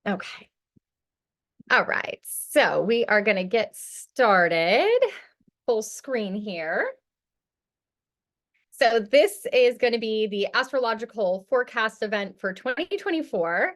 Okay. All right. So we are going to get started. Full screen here. So this is going to be the astrological forecast event for 2024.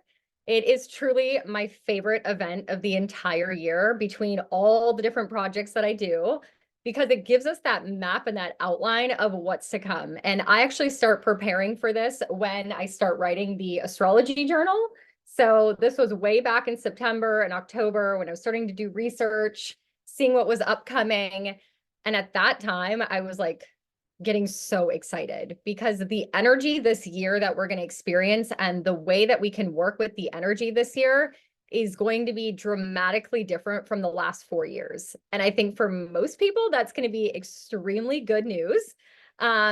It is truly my favorite event of the entire year between all the different projects that I do, because it gives us that map and that outline of what's to come. And I actually start preparing for this when I start writing the astrology journal. So this was way back in September and October when I was starting to do research, seeing what was upcoming. And at that time, I was like, getting so excited because the energy this year that we're going to experience and the way that we can work with the energy this year is going to be dramatically different from the last 4 years. And I think for most people, that's going to be extremely good news,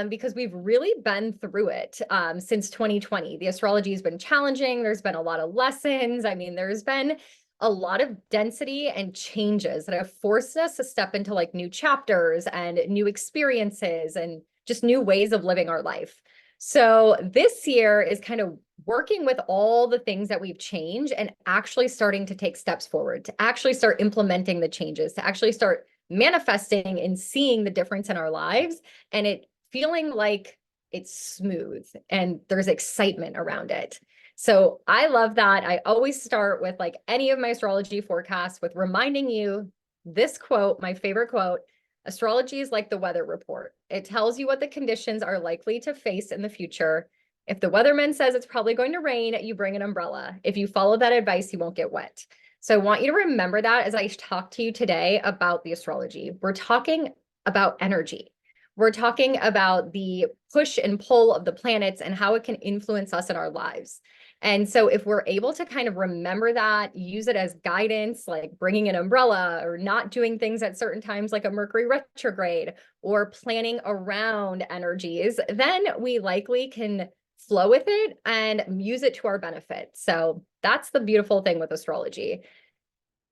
because we've really been through it since 2020. The astrology has been challenging. There's been a lot of lessons. I mean, there's been a lot of density and changes that have forced us to step into like new chapters and new experiences and just new ways of living our life. So this year is kind of working with all the things that we've changed and actually starting to take steps forward, to actually start implementing the changes, to actually start manifesting and seeing the difference in our lives, and it feeling like it's smooth and there's excitement around it. So I love that. I always start with like any of my astrology forecasts with reminding you this quote, my favorite quote: astrology is like the weather report. It tells you what the conditions are likely to face in the future. If the weatherman says it's probably going to rain, you bring an umbrella. If you follow that advice, you won't get wet. So I want you to remember that as I talk to you today about the astrology. We're talking about energy. We're talking about the push and pull of the planets and how it can influence us in our lives. And so if we're able to kind of remember that, use it as guidance, like bringing an umbrella or not doing things at certain times like a Mercury retrograde or planning around energies, then we likely can flow with it and use it to our benefit. So that's the beautiful thing with astrology.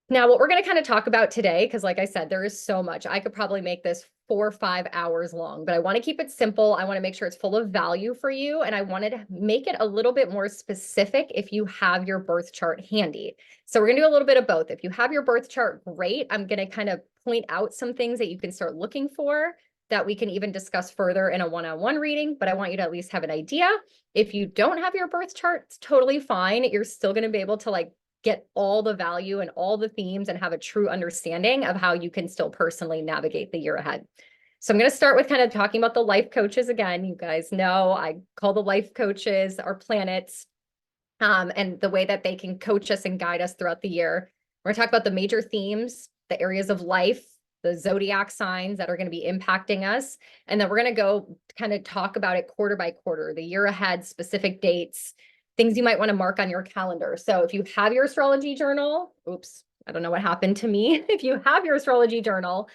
Now, what we're going to kind of talk about today, because like I said, there is so much. I could probably make this 4 or 5 hours long, but I want to keep it simple. I want to make sure it's full of value for you. And I wanted to make it a little bit more specific if you have your birth chart handy. So we're going to do a little bit of both. If you have your birth chart, great. I'm going to kind of point out some things that you can start looking for that we can even discuss further in a one-on-one reading, but I want you to at least have an idea. If you don't have your birth chart, it's totally fine. You're still going to be able to like get all the value and all the themes and have a true understanding of how you can still personally navigate the year ahead. So I'm going to start with kind of talking about the life coaches again. You guys know I call the life coaches our planets, and the way that they can coach us and guide us throughout the year. We're going to talk about the major themes, the areas of life, the zodiac signs that are going to be impacting us. And then we're going to go kind of talk about it quarter by quarter, the year ahead, specific dates, things you might want to mark on your calendar. So if you have your astrology journal, oops, I don't know what happened to me. If you have your astrology journal,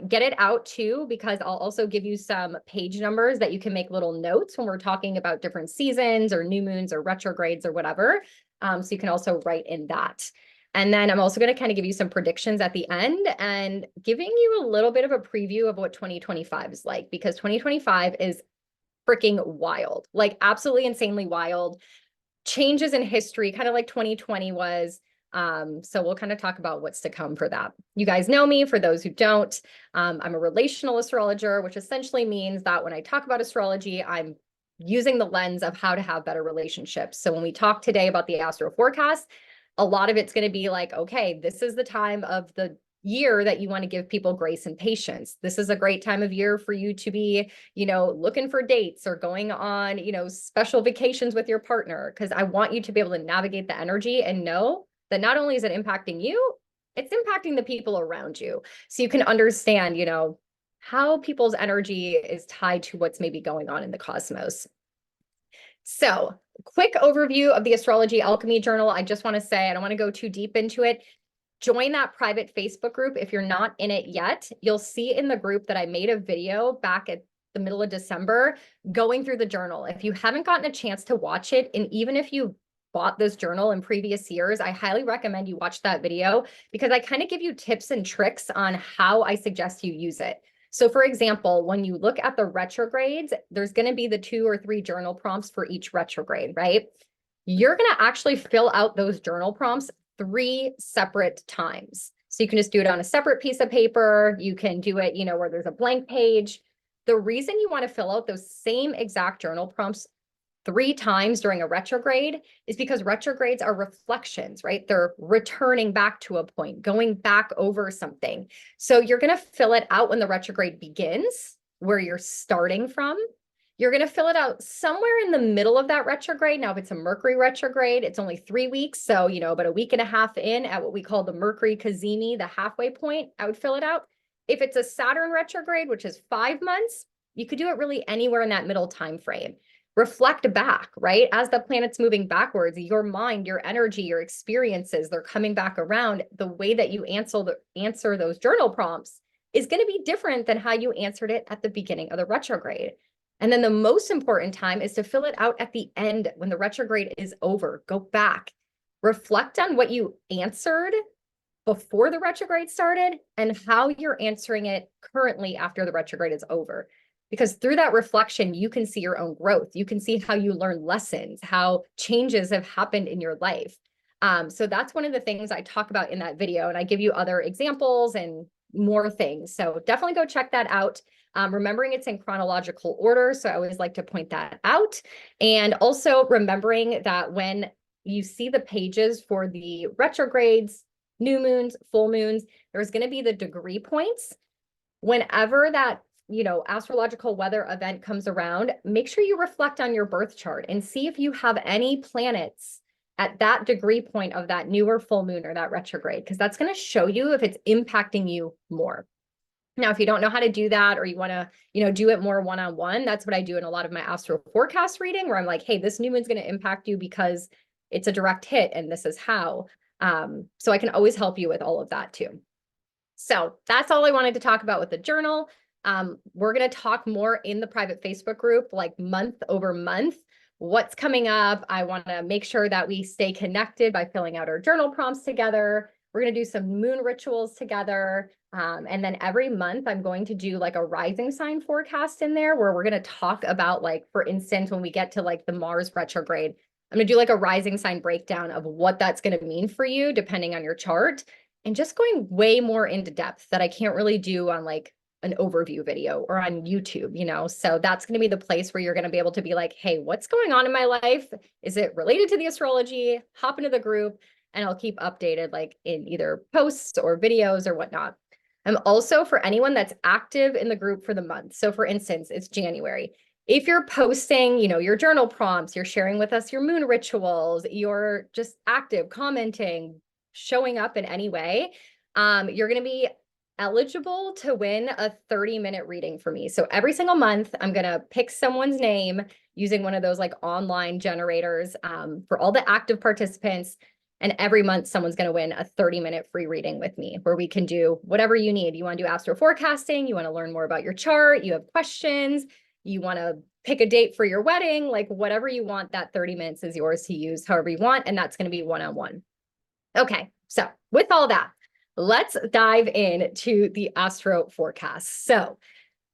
get it out too, because I'll also give you some page numbers that you can make little notes when we're talking about different seasons or new moons or retrogrades or whatever. So you can also write in that. And then I'm also going to kind of give you some predictions at the end and giving you a little bit of a preview of what 2025 is like, because 2025 is freaking wild, like absolutely insanely wild. Changes in history, kind of like 2020 was. So we'll kind of talk about what's to come for that. You guys know me. For those who don't, I'm a relational astrologer, which essentially means that when I talk about astrology, I'm using the lens of how to have better relationships. So when we talk today about the astro forecast, a lot of it's going to be like, okay, this is the time of the year that you want to give people grace and patience. This is a great time of year for you to be, looking for dates or going on, special vacations with your partner, because I want you to be able to navigate the energy and know that not only is it impacting you, it's impacting the people around you. So you can understand, how people's energy is tied to what's maybe going on in the cosmos. So, quick overview of the Astrology Alchemy Journal. I just want to say, I don't want to go too deep into it. Join that private Facebook group if you're not in it yet. You'll see in the group that I made a video back at the middle of December going through the journal. If you haven't gotten a chance to watch it, and even if you bought this journal in previous years, I highly recommend you watch that video, because I kind of give you tips and tricks on how I suggest you use it. So for example, when you look at the retrogrades, there's going to be the 2 or 3 journal prompts for each retrograde, right? you're going to actually fill out those journal prompts 3 separate times. So you can just do it on a separate piece of paper. You can do it, where there's a blank page. The reason you want to fill out those same exact journal prompts 3 times during a retrograde is because retrogrades are reflections, right? They're returning back to a point, going back over something. So you're going to fill it out when the retrograde begins, where you're starting from. You're going to fill it out somewhere in the middle of that retrograde. Now, if it's a Mercury retrograde, it's only 3 weeks. So, about a week and a half in at what we call the Mercury Cazimi, the halfway point, I would fill it out. If it's a Saturn retrograde, which is 5 months, you could do it really anywhere in that middle time frame. Reflect back, right? As the planet's moving backwards, your mind, your energy, your experiences, they're coming back around. The way that you answer those journal prompts is going to be different than how you answered it at the beginning of the retrograde. And then the most important time is to fill it out at the end when the retrograde is over. Go back, reflect on what you answered before the retrograde started and how you're answering it currently after the retrograde is over. Because through that reflection, you can see your own growth. You can see how you learn lessons, how changes have happened in your life. So that's one of the things I talk about in that video. And I give you other examples and more things. So definitely go check that out. Remembering it's in chronological order. So I always like to point that out. And also remembering that when you see the pages for the retrogrades, new moons, full moons, there's going to be the degree points. Whenever that astrological weather event comes around, make sure you reflect on your birth chart and see if you have any planets at that degree point of that new or full moon or that retrograde, because that's going to show you if it's impacting you more. Now, if you don't know how to do that, or you want to, do it more one-on-one, that's what I do in a lot of my astro forecast reading, where I'm like, hey, this new moon's going to impact you because it's a direct hit and this is how. So I can always help you with all of that too. So that's all I wanted to talk about with the journal. We're going to talk more in the private Facebook group, like month over month, what's coming up. I want to make sure that we stay connected by filling out our journal prompts together. We're going to do some moon rituals together. And then every month I'm going to do like a rising sign forecast in there, where we're going to talk about, like, for instance, when we get to like the Mars retrograde, I'm going to do like a rising sign breakdown of what that's going to mean for you, depending on your chart, and just going way more into depth that I can't really do on like an overview video or on YouTube, So that's going to be the place where you're going to be able to be like, hey, what's going on in my life? Is it related to the astrology? Hop into the group and I'll keep updated, like in either posts or videos or whatnot. I'm also, for anyone that's active in the group for the month. So for instance, it's January. If you're posting, your journal prompts, you're sharing with us your moon rituals, you're just active, commenting, showing up in any way, you're going to be eligible to win a 30-minute reading for me. So every single month, I'm going to pick someone's name using one of those like online generators for all the active participants. And every month, someone's going to win a 30-minute free reading with me, where we can do whatever you need. You want to do astro forecasting, you want to learn more about your chart, you have questions, you want to pick a date for your wedding, like whatever you want, that 30 minutes is yours to use however you want. And that's going to be one-on-one. Okay, so with all that, let's dive into the astro forecast. So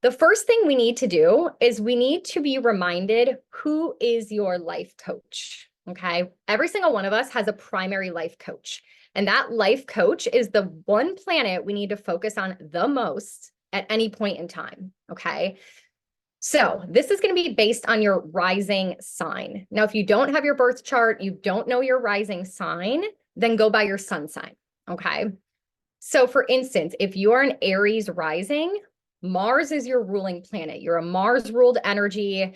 the first thing we need to do is we need to be reminded, who is your life coach? Okay, every single one of us has a primary life coach. And that life coach is the one planet we need to focus on the most at any point in time. Okay. So this is going to be based on your rising sign. Now, if you don't have your birth chart, you don't know your rising sign, then go by your sun sign. Okay. So for instance, if you are an Aries rising, Mars is your ruling planet. You're a Mars ruled energy.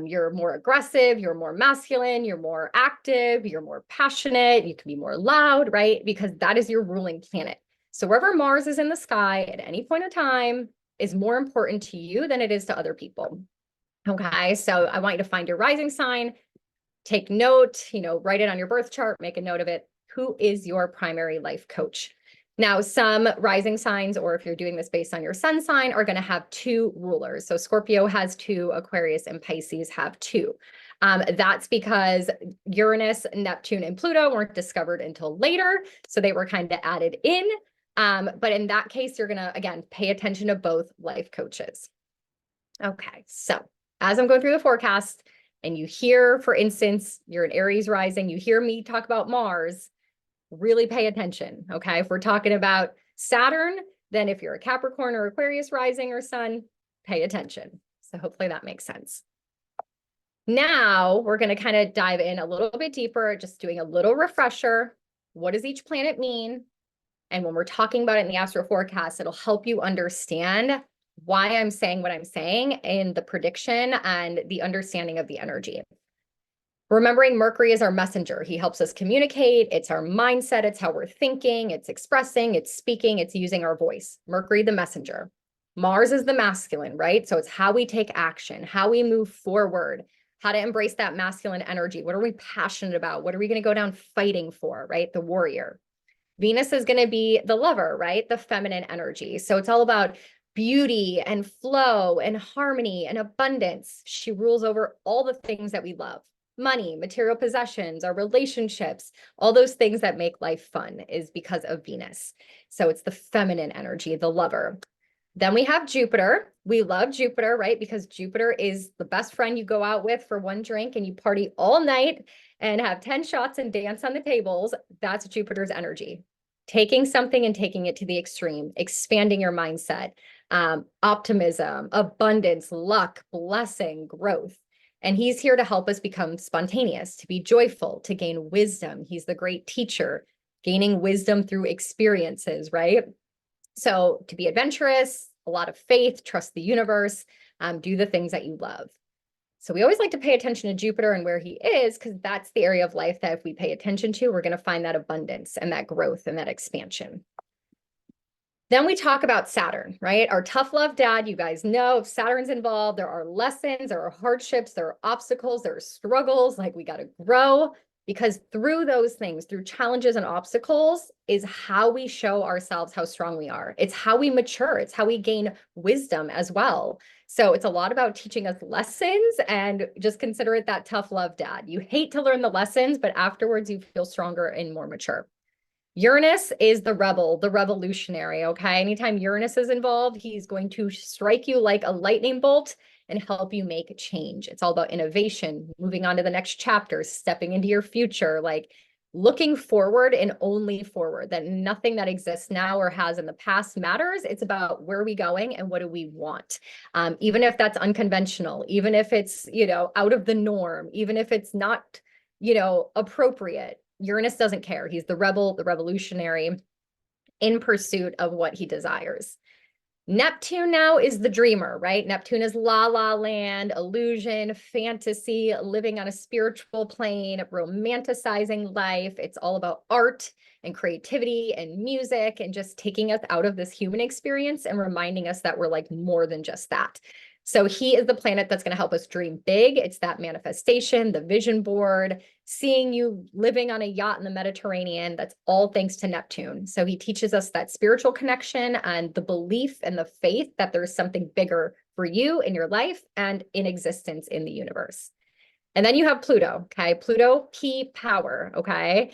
You're more aggressive, you're more masculine, you're more active, you're more passionate, you can be more loud, right? Because that is your ruling planet. So wherever Mars is in the sky at any point in time is more important to you than it is to other people. Okay, so I want you to find your rising sign, take note, write it on your birth chart, make a note of it. Who is your primary life coach? Now, some rising signs, or if you're doing this based on your sun sign, are going to have 2 rulers. So Scorpio has 2, Aquarius and Pisces have 2. That's because Uranus, Neptune, and Pluto weren't discovered until later. So they were kind of added in. But in that case, you're going to, again, pay attention to both life coaches. Okay, so as I'm going through the forecast, and you hear, for instance, you're an Aries rising, you hear me talk about Mars, really pay attention, okay? If we're talking about Saturn, then if you're a Capricorn or Aquarius rising or sun, pay attention. So hopefully that makes sense. Now we're going to kind of dive in a little bit deeper, just doing a little refresher. What does each planet mean? And when we're talking about it in the astro forecast, it'll help you understand why I'm saying what I'm saying in the prediction and the understanding of the energy. Remembering Mercury is our messenger. He helps us communicate. It's our mindset. It's how we're thinking. It's expressing. It's speaking. It's using our voice. Mercury, the messenger. Mars is the masculine, right? So it's how we take action, how we move forward, how to embrace that masculine energy. What are we passionate about? What are we going to go down fighting for, right? The warrior. Venus is going to be the lover, right? The feminine energy. So it's all about beauty and flow and harmony and abundance. She rules over all the things that we love. Money, material possessions, our relationships, all those things that make life fun is because of Venus. So it's the feminine energy, the lover. Then we have Jupiter. We love Jupiter, right? Because Jupiter is the best friend you go out with for one drink and you party all night and have 10 shots and dance on the tables. That's Jupiter's energy. Taking something and taking it to the extreme, expanding your mindset, optimism, abundance, luck, blessing, growth. And he's here to help us become spontaneous, to be joyful, to gain wisdom. He's the great teacher, gaining wisdom through experiences, right? So to be adventurous, a lot of faith, trust the universe, do the things that you love. So we always like to pay attention to Jupiter and where he is, because that's the area of life that if we pay attention to, we're going to find that abundance and that growth and that expansion. Then we talk about Saturn, right? Our tough love dad. You guys know if Saturn's involved, there are lessons, there are hardships, there are obstacles, there are struggles, like we got to grow, because through those things, through challenges and obstacles is how we show ourselves how strong we are. It's how we mature. It's how we gain wisdom as well. So it's a lot about teaching us lessons, and just consider it that tough love dad. You hate to learn the lessons, but afterwards you feel stronger and more mature. Uranus is the rebel, the revolutionary, okay? Anytime Uranus is involved, he's going to strike you like a lightning bolt and help you make a change. It's all about innovation, moving on to the next chapter, stepping into your future, like looking forward and only forward, that nothing that exists now or has in the past matters. It's about where are we going and what do we want? Even if that's unconventional, even if it's, out of the norm, even if it's not, appropriate. Uranus doesn't care. He's the rebel, the revolutionary in pursuit of what he desires. Neptune now is the dreamer, right? Neptune is la la land, illusion, fantasy, living on a spiritual plane, romanticizing life. It's all about art and creativity and music and just taking us out of this human experience and reminding us that we're like more than just that. So he is the planet that's going to help us dream big. It's that manifestation, the vision board, seeing you living on a yacht in the Mediterranean. That's all thanks to Neptune. So he teaches us that spiritual connection and the belief and the faith that there's something bigger for you in your life and in existence in the universe. And then you have Pluto, okay? Pluto, key power, okay?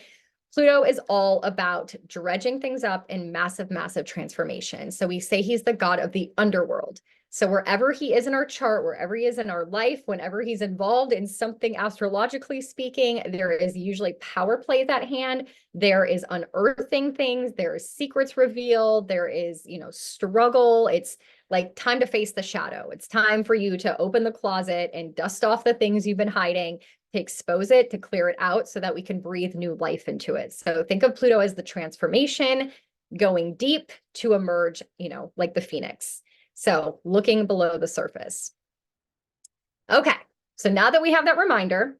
Pluto is all about dredging things up in massive, massive transformation. So we say he's the god of the underworld. So wherever he is in our chart, wherever he is in our life, whenever he's involved in something astrologically speaking, there is usually power plays at hand. There is unearthing things. There is secrets revealed. There is, struggle. It's like time to face the shadow. It's time for you to open the closet and dust off the things you've been hiding, to expose it, to clear it out so that we can breathe new life into it. So think of Pluto as the transformation, going deep to emerge, like the phoenix. So looking below the surface. Okay, so now that we have that reminder,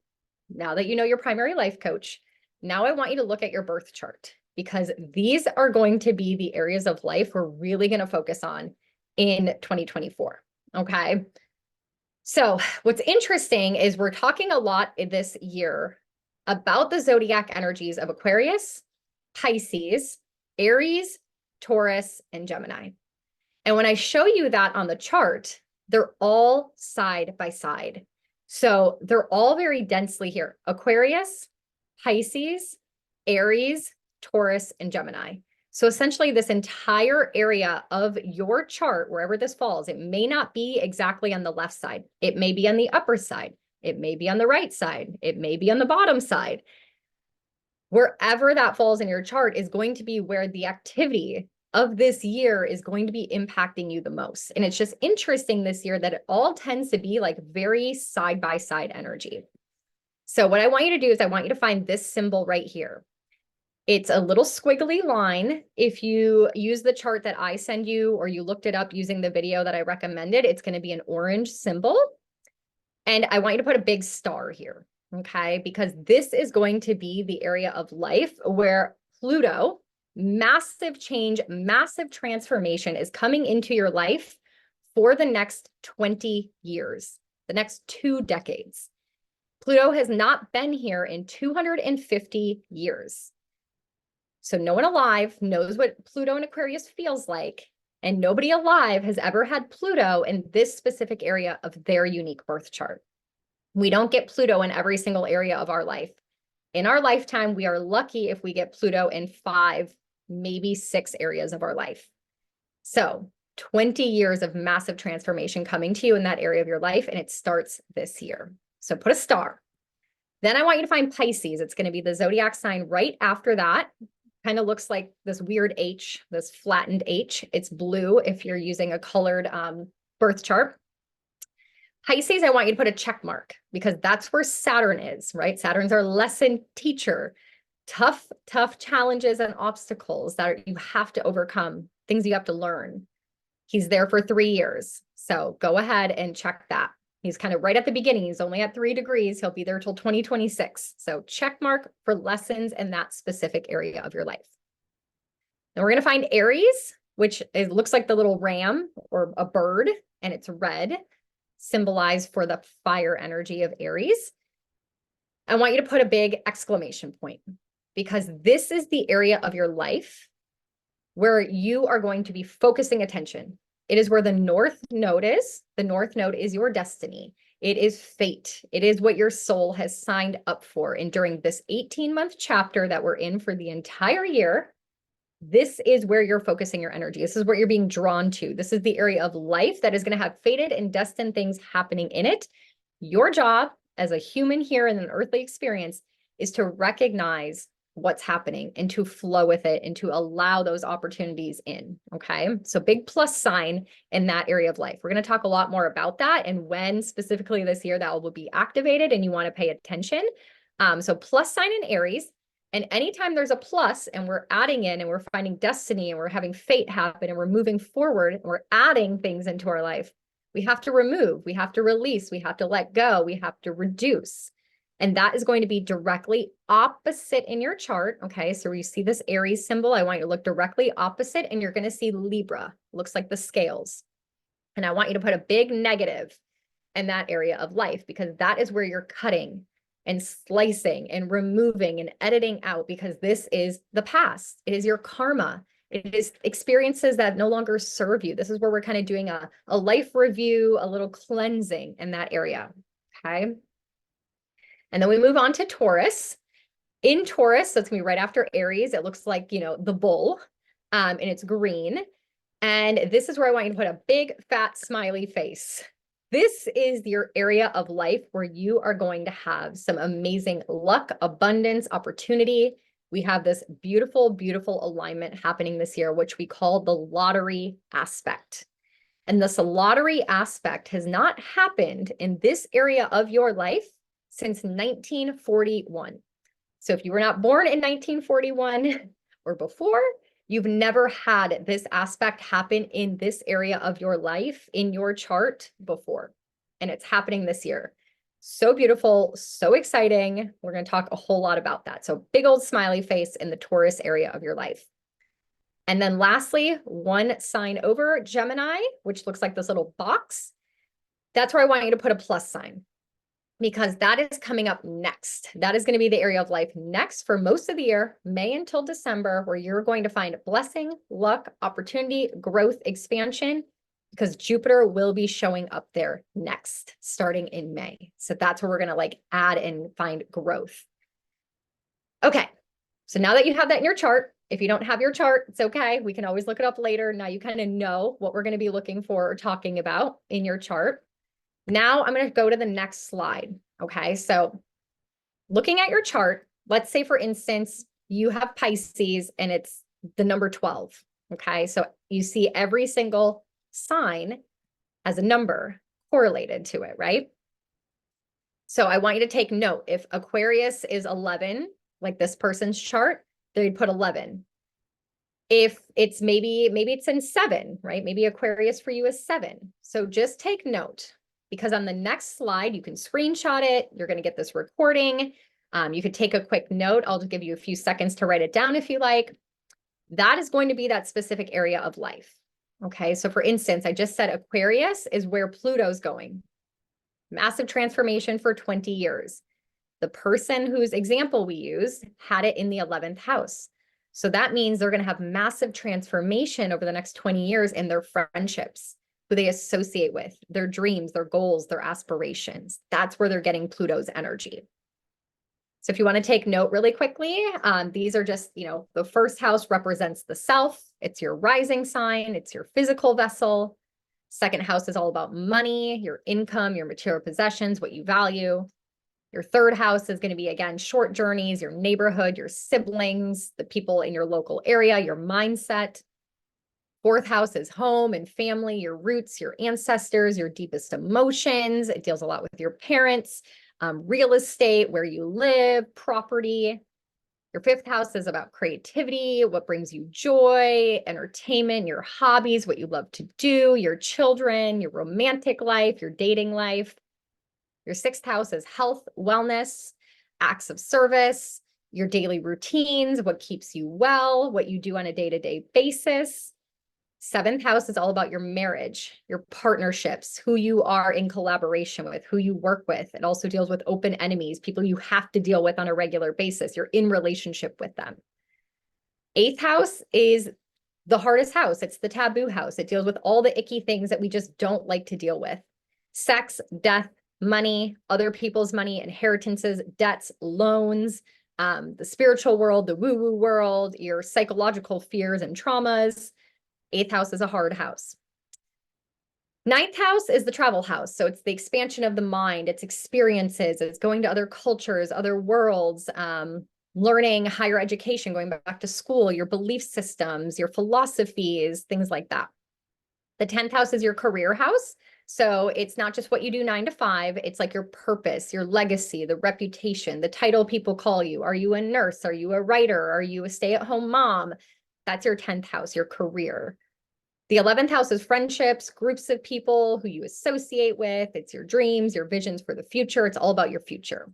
now that you know your primary life coach, now I want you to look at your birth chart, because these are going to be the areas of life we're really going to focus on in 2024. Okay. So what's interesting is we're talking a lot this year about the zodiac energies of Aquarius, Pisces, Aries, Taurus, and Gemini. And when I show you that on the chart, they're all side by side. So they're all very densely here. Aquarius, Pisces, Aries, Taurus, and Gemini. So essentially this entire area of your chart, wherever this falls, it may not be exactly on the left side. It may be on the upper side. It may be on the right side. It may be on the bottom side. Wherever that falls in your chart is going to be where the activity of this year is going to be impacting you the most. And it's just interesting this year that it all tends to be like very side by side energy. So what I want you to do is I want you to find this symbol right here. It's a little squiggly line. If you use the chart that I send you, or you looked it up using the video that I recommended, it's going to be an orange symbol. And I want you to put a big star here, okay? Because this is going to be the area of life where Pluto, massive change, massive transformation is coming into your life for the next 20 years, the next 2 decades. Pluto has not been here in 250 years. So no one alive knows what Pluto in Aquarius feels like, and nobody alive has ever had Pluto in this specific area of their unique birth chart. We don't get Pluto in every single area of our life. In our lifetime, we are lucky if we get Pluto in 5, maybe 6 areas of our life. So 20 years of massive transformation coming to you in that area of your life, and it starts this year. So put a star. Then I want you to find Pisces. It's going to be the zodiac sign right after that. Kind of looks like this weird H, this flattened H. It's blue if you're using a colored birth chart. Pisces, I want you to put a check mark because that's where Saturn is, right? Saturn's our lesson teacher. Tough challenges and obstacles that you have to overcome, things you have to learn. He's there for 3 years. So go ahead and check that. He's kind of right at the beginning. He's only at 3 degrees. He'll be there till 2026. So check mark for lessons in that specific area of your life. Now we're going to find Aries, which looks like the little ram or a bird, and it's red, symbolized for the fire energy of Aries. I want you to put a big exclamation point because this is the area of your life where you are going to be focusing attention. It is where the North Node is. The North Node is your destiny. It is fate. It is what your soul has signed up for. And during this 18-month chapter that we're in for the entire year, this is where you're focusing your energy. This is what you're being drawn to. This is the area of life that is going to have fated and destined things happening in it. Your job as a human here in an earthly experience is to recognize what's happening and to flow with it and to allow those opportunities in. Okay. So big plus sign in that area of life. We're going to talk a lot more about that and when specifically this year that will be activated and you want to pay attention. So plus sign in Aries. And anytime there's a plus and we're adding in and we're finding destiny and we're having fate happen and we're moving forward and we're adding things into our life, we have to remove, we have to release, we have to let go, we have to reduce. And that is going to be directly opposite in your chart. Okay, so where you see this Aries symbol, I want you to look directly opposite and you're going to see Libra. Looks like the scales. And I want you to put a big negative in that area of life because that is where you're cutting and slicing and removing and editing out because this is the past. It is your karma. It is experiences that no longer serve you. This is where we're kind of doing a life review, a little cleansing in that area. Okay. And then we move on to Taurus. In Taurus, so it's gonna be right after Aries. It looks like, you know, the bull, and it's green. And this is where I want you to put a big fat smiley face. This is your area of life where you are going to have some amazing luck, abundance, opportunity. We have this beautiful, beautiful alignment happening this year, which we call the lottery aspect. And this lottery aspect has not happened in this area of your life since 1941. So if you were not born in 1941 or before, you've never had this aspect happen in this area of your life in your chart before. And it's happening this year. So beautiful, so exciting. We're going to talk a whole lot about that. So big old smiley face in the Taurus area of your life. And then lastly, one sign over, Gemini, which looks like this little box. That's where I want you to put a plus sign, because that is coming up next. That is going to be the area of life next for most of the year, May until December, where you're going to find blessing, luck, opportunity, growth, expansion, because Jupiter will be showing up there next, starting in May. So that's where we're going to like add and find growth. Okay. So now that you have that in your chart, if you don't have your chart, it's okay. We can always look it up later. Now you kind of know what we're going to be looking for or talking about in your chart. Now I'm going to go to the next slide. Okay, so looking at your chart, let's say, for instance, you have Pisces and it's the number 12. Okay, so you see every single sign as a number correlated to it, right? So I want you to take note. If Aquarius is 11, like this person's chart, they'd put 11. If it's maybe it's in 7, right? Maybe Aquarius for you is 7. So just take note, because on the next slide, you can screenshot it. You're going to get this recording. You could take a quick note. I'll just give you a few seconds to write it down if you like. That is going to be that specific area of life. Okay, so for instance, I just said Aquarius is where Pluto's going. Massive transformation for 20 years. The person whose example we use had it in the 11th house. So that means they're going to have massive transformation over the next 20 years in their friendships, who they associate with, their dreams, their goals, their aspirations. That's where they're getting Pluto's energy. So if you want to take note really quickly, these are just, the first house represents the self. It's your rising sign. It's your physical vessel. Second house is all about money, your income, your material possessions, what you value. Your third house is going to be, again, short journeys, your neighborhood, your siblings, the people in your local area, your mindset. Fourth house is home and family, your roots, your ancestors, your deepest emotions. It deals a lot with your parents, real estate, where you live, property. Your fifth house is about creativity, what brings you joy, entertainment, your hobbies, what you love to do, your children, your romantic life, your dating life. Your sixth house is health, wellness, acts of service, your daily routines, what keeps you well, what you do on a day-to-day basis. Seventh house is all about your marriage, your partnerships, who you are in collaboration with, who you work with. It also deals with open enemies, people you have to deal with on a regular basis. You're in relationship with them. Eighth house is the hardest house. It's the taboo house. It deals with all the icky things that we just don't like to deal with. Sex, death, money, other people's money, inheritances, debts, loans, the spiritual world, the woo-woo world, your psychological fears and traumas. Eighth house is a hard house. Ninth house is the travel house. So it's the expansion of the mind, it's experiences, it's going to other cultures, other worlds, learning, higher education, going back to school, your belief systems, your philosophies, things like that. The 10th house is your career house. So it's not just what you do 9 to 5. It's like your purpose, your legacy, the reputation, the title people call you. Are you a nurse? Are you a writer? Are you a stay-at-home mom? That's your 10th house, your career. The 11th house is friendships, groups of people who you associate with. It's your dreams, your visions for the future. It's all about your future.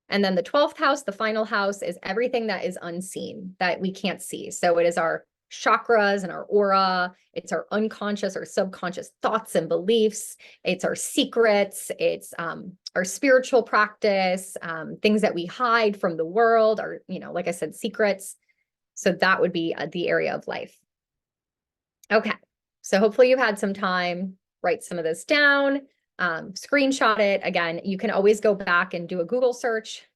And then the 12th house, the final house, is everything that is unseen, that we can't see. So it is our chakras and our aura. It's our unconscious or subconscious thoughts and beliefs. It's our secrets. It's our spiritual practice, things that we hide from the world, our, like I said, secrets. So that would be the area of life. Okay, so hopefully you've had some time, write some of this down, screenshot it. Again, you can always go back and do a Google search.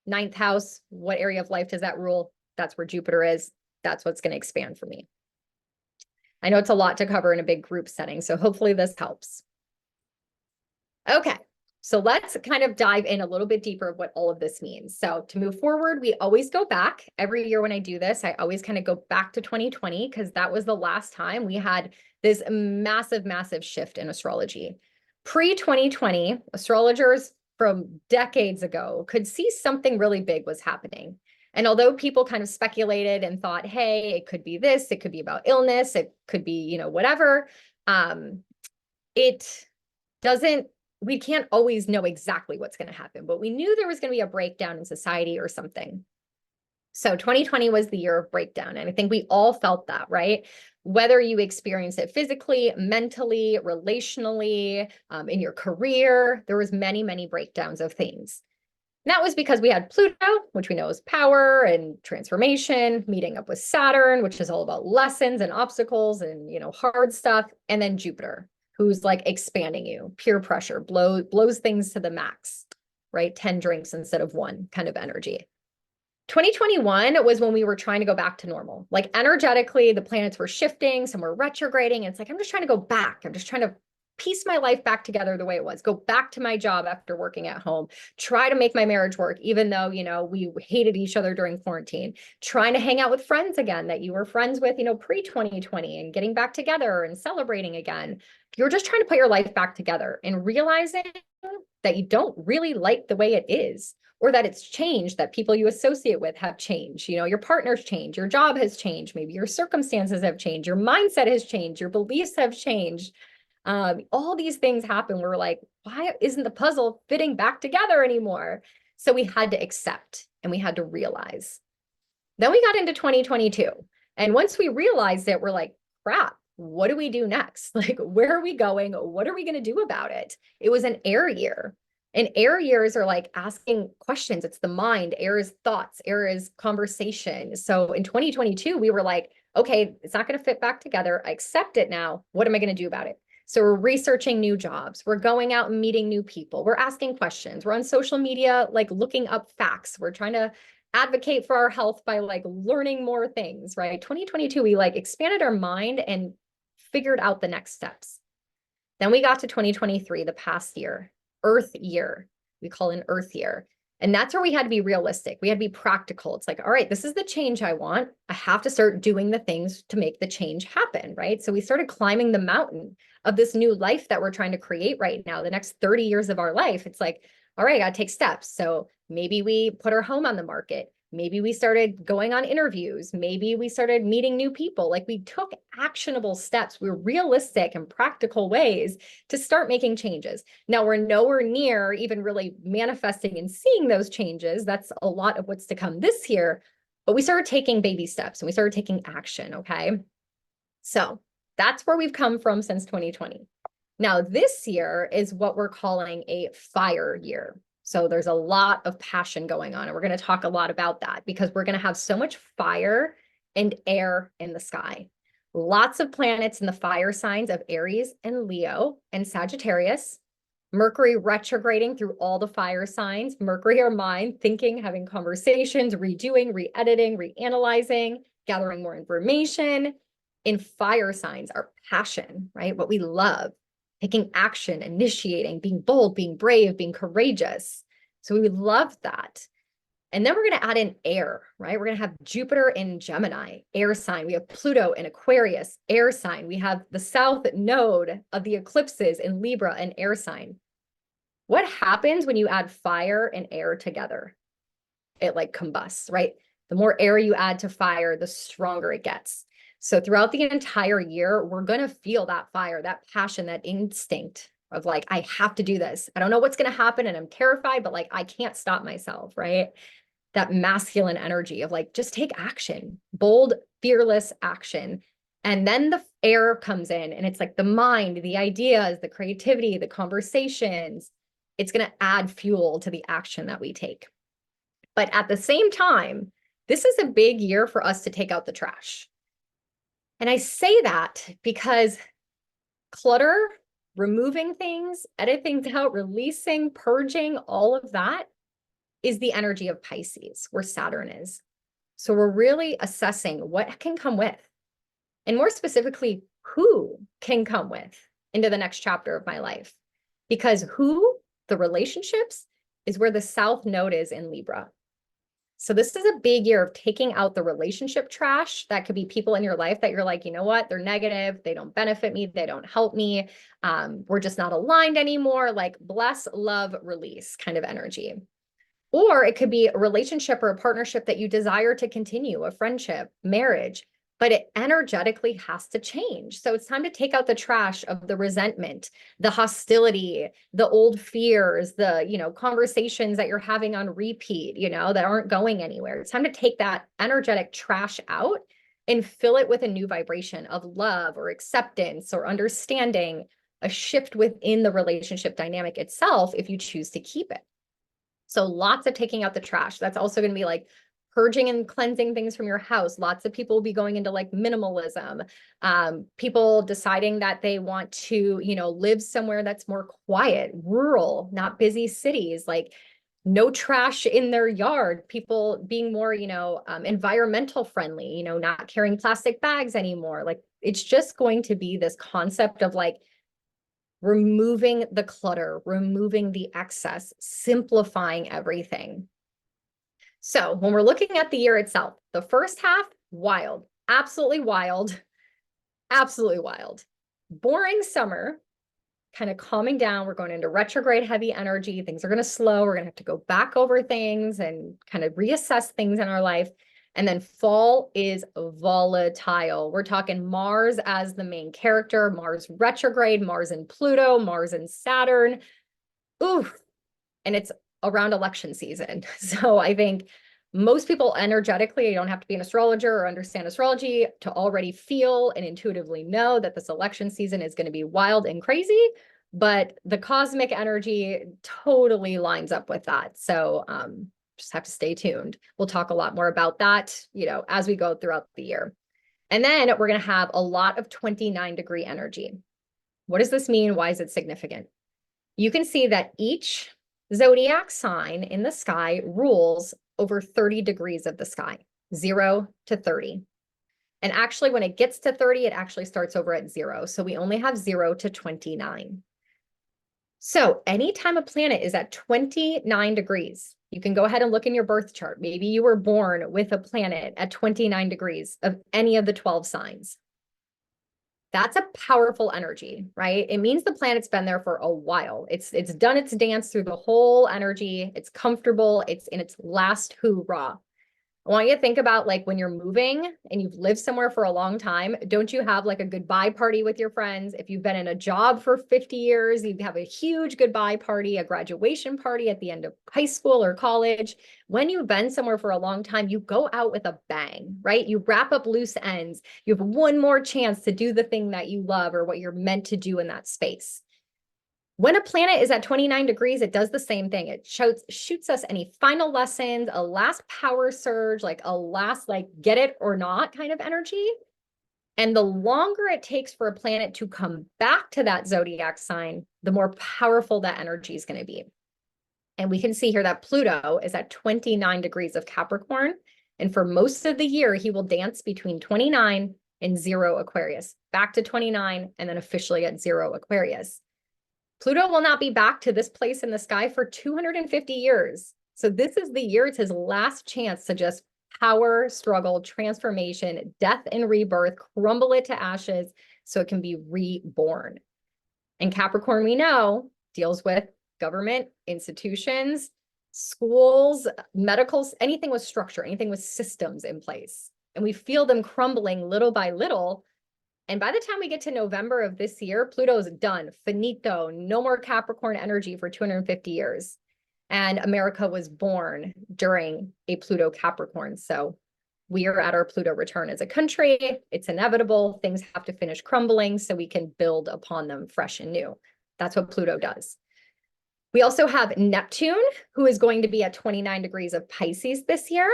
Ninth house, what area of life does that rule? That's where Jupiter is. That's what's going to expand for me. I know it's a lot to cover in a big group setting, so hopefully this helps. Okay, so let's kind of dive in a little bit deeper of what all of this means. So to move forward, we always go back. Every year when I do this, I always kind of go back to 2020 because that was the last time we had this massive, massive shift in astrology. Pre-2020, astrologers from decades ago could see something really big was happening. And although people kind of speculated and thought, hey, it could be this, it could be about illness, it could be, whatever, it doesn't, we can't always know exactly what's going to happen, but we knew there was going to be a breakdown in society or something. So 2020 was the year of breakdown. And I think we all felt that, right? Whether you experience it physically, mentally, relationally, in your career, there was many, many breakdowns of things. And that was because we had Pluto, which we know is power and transformation, meeting up with Saturn, which is all about lessons and obstacles and, hard stuff. And then Jupiter, who's like expanding you, peer pressure, blows things to the max, right? 10 drinks instead of one kind of energy. 2021 was when we were trying to go back to normal. Like energetically, the planets were shifting, some were retrograding. It's like, I'm just trying to go back. I'm just trying to piece my life back together the way it was, go back to my job after working at home, try to make my marriage work, even though, we hated each other during quarantine, trying to hang out with friends again that you were friends with, pre-2020 and getting back together and celebrating again. You're just trying to put your life back together and realizing that you don't really like the way it is, or that it's changed, that people you associate with have changed. Your partner's changed, your job has changed, maybe your circumstances have changed, your mindset has changed, your beliefs have changed. All these things happen. We're like, why isn't the puzzle fitting back together anymore? So we had to accept and we had to realize. Then we got into 2022. And once we realized it, we're like, crap, what do we do next? Like, where are we going? What are we going to do about it? It was an air year. And air years are like asking questions. It's the mind. Air is thoughts. Air is conversation. So in 2022, we were like, okay, it's not going to fit back together. I accept it now. What am I going to do about it? So we're researching new jobs. We're going out and meeting new people. We're asking questions. We're on social media, like looking up facts. We're trying to advocate for our health by like learning more things, right? 2022, we like expanded our mind and figured out the next steps. Then we got to 2023, the past year, Earth year. We call it an Earth year. And that's where we had to be realistic. We had to be practical. It's like, all right, this is the change I want. I have to start doing the things to make the change happen, right? So we started climbing the mountain of this new life that we're trying to create right now, the next 30 years of our life. It's like, all right, I got to take steps. So maybe we put our home on the market. Maybe we started going on interviews. Maybe we started meeting new people. Like we took actionable steps. We were realistic and practical ways to start making changes. Now we're nowhere near even really manifesting and seeing those changes. That's a lot of what's to come this year, but we started taking baby steps and we started taking action. Okay. So that's where we've come from since 2020. Now this year is what we're calling a fire year. So there's a lot of passion going on, and we're going to talk a lot about that because we're going to have so much fire and air in the sky. Lots of planets in the fire signs of Aries and Leo and Sagittarius. Mercury retrograding through all the fire signs. Mercury, our mind, thinking, having conversations, redoing, re-editing, reanalyzing, gathering more information. In fire signs, our passion, right? What we love. Taking action, initiating, being bold, being brave, being courageous. So we love that. And then we're going to add in air, right? We're going to have Jupiter in Gemini, air sign. We have Pluto in Aquarius, air sign. We have the south node of the eclipses in Libra, an air sign. What happens when you add fire and air together? It like combusts, right? The more air you add to fire, the stronger it gets. So throughout the entire year, we're going to feel that fire, that passion, that instinct of like, I have to do this. I don't know what's going to happen and I'm terrified, but like, I can't stop myself, right? That masculine energy of like, just take action, bold, fearless action. And then the air comes in and it's like the mind, the ideas, the creativity, the conversations. It's going to add fuel to the action that we take. But at the same time, this is a big year for us to take out the trash. And I say that because clutter, removing things, editing things out, releasing, purging, all of that is the energy of Pisces, where Saturn is. So we're really assessing what can come with, and more specifically, who can come with into the next chapter of my life. Because who, the relationships, is where the South Node is in Libra. So this is a big year of taking out the relationship trash. That could be people in your life that you're like, you know what, they're negative, they don't benefit me, they don't help me, we're just not aligned anymore, like bless, love, release kind of energy. Or it could be a relationship or a partnership that you desire to continue, a friendship, marriage, but it energetically has to change. So it's time to take out the trash of the resentment, the hostility, the old fears, the, conversations that you're having on repeat, that aren't going anywhere. It's time to take that energetic trash out and fill it with a new vibration of love or acceptance or understanding, a shift within the relationship dynamic itself if you choose to keep it. So lots of taking out the trash. That's also going to be like purging and cleansing things from your house. Lots of people will be going into like minimalism. People deciding that they want to, live somewhere that's more quiet, rural, not busy cities, like no trash in their yard. People being more, environmental friendly, not carrying plastic bags anymore. Like it's just going to be this concept of like removing the clutter, removing the excess, simplifying everything. So when we're looking at the year itself, the first half, wild, absolutely wild, absolutely wild. Boring summer, kind of calming down. We're going into retrograde heavy energy. Things are going to slow. We're going to have to go back over things and kind of reassess things in our life. And then fall is volatile. We're talking Mars as the main character, Mars retrograde, Mars and Pluto, Mars and Saturn. Ooh, and it's around election season. So I think most people energetically, you don't have to be an astrologer or understand astrology to already feel and intuitively know that this election season is going to be wild and crazy, but the cosmic energy totally lines up with that. So just have to stay tuned. We'll talk a lot more about that, as we go throughout the year. And then we're going to have a lot of 29-degree energy. What does this mean? Why is it significant? You can see that each zodiac sign in the sky rules over 30 degrees of the sky, 0 to 30. And actually, when it gets to 30, it actually starts over at 0. So we only have 0 to 29. So anytime a planet is at 29 degrees, you can go ahead and look in your birth chart. Maybe you were born with a planet at 29 degrees of any of the 12 signs. That's a powerful energy, right? It means the planet's been there for a while. It's done its dance through the whole energy. It's comfortable. It's in its last hoorah. I want you to think about like when you're moving and you've lived somewhere for a long time, don't you have like a goodbye party with your friends? If you've been in a job for 50 years, you have a huge goodbye party, a graduation party at the end of high school or college. When you've been somewhere for a long time, you go out with a bang, right? You wrap up loose ends. You have one more chance to do the thing that you love or what you're meant to do in that space. When a planet is at 29 degrees, it does the same thing. It shoots us any final lessons, a last power surge, like a last get it or not kind of energy. And the longer it takes for a planet to come back to that zodiac sign, the more powerful that energy is going to be. And we can see here that Pluto is at 29 degrees of Capricorn. And for most of the year, he will dance between 29 and 0 Aquarius, back to 29 and then officially at 0 Aquarius. Pluto will not be back to this place in the sky for 250 years. So this is the year, it's his last chance to just power, struggle, transformation, death and rebirth, crumble it to ashes so it can be reborn. And Capricorn, we know, deals with government, institutions, schools, medicals, anything with structure, anything with systems in place. And we feel them crumbling little by little. And by the time we get to November of this year, Pluto's done, finito, no more Capricorn energy for 250 years. And America was born during a Pluto Capricorn. So we are at our Pluto return as a country. It's inevitable. Things have to finish crumbling so we can build upon them fresh and new. That's what Pluto does. We also have Neptune, who is going to be at 29 degrees of Pisces this year.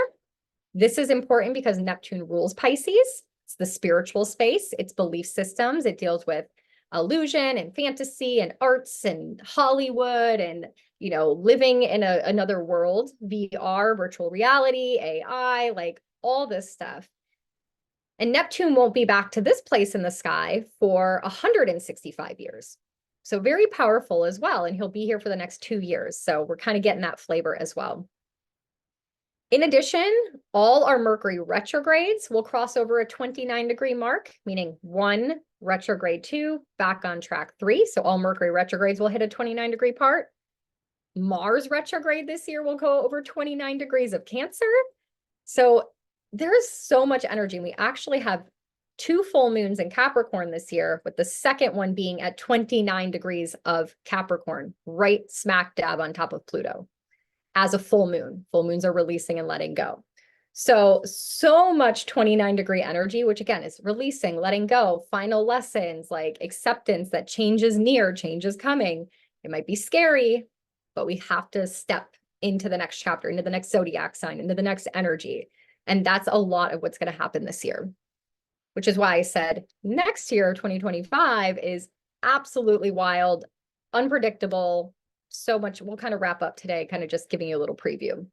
This is important because Neptune rules Pisces. It's the spiritual space, it's belief systems. It deals with illusion and fantasy and arts and Hollywood and, living in another world, VR, virtual reality, AI, like all this stuff. And Neptune won't be back to this place in the sky for 165 years. So very powerful as well. And he'll be here for the next 2 years. So we're kind of getting that flavor as well. In addition, all our Mercury retrogrades will cross over a 29-degree mark, meaning 1, retrograde 2, back on track 3. So all Mercury retrogrades will hit a 29-degree part. Mars retrograde this year will go over 29 degrees of Cancer. So there's so much energy. We actually have 2 full moons in Capricorn this year, with the second one being at 29 degrees of Capricorn, right smack dab on top of Pluto. As a full moon. Full moons are releasing and letting go. So much 29-degree energy, which again is releasing, letting go, final lessons, like acceptance that change is near, change is coming. It might be scary, but we have to step into the next chapter, into the next zodiac sign, into the next energy. And that's a lot of what's going to happen this year, which is why I said next year, 2025, is absolutely wild, unpredictable, so much. We'll kind of wrap up today, kind of just giving you a little preview.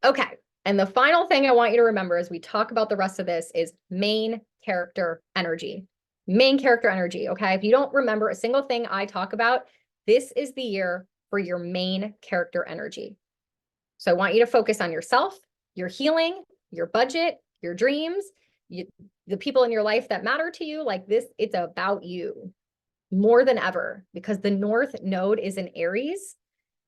Okay. And the final thing I want you to remember as we talk about the rest of this is main character energy. Main character energy, okay? If you don't remember a single thing I talk about, this is the year for your main character energy. So I want you to focus on yourself, your healing, your budget, your dreams, the people in your life that matter to you. Like this, it's about you more than ever because the North Node is in Aries.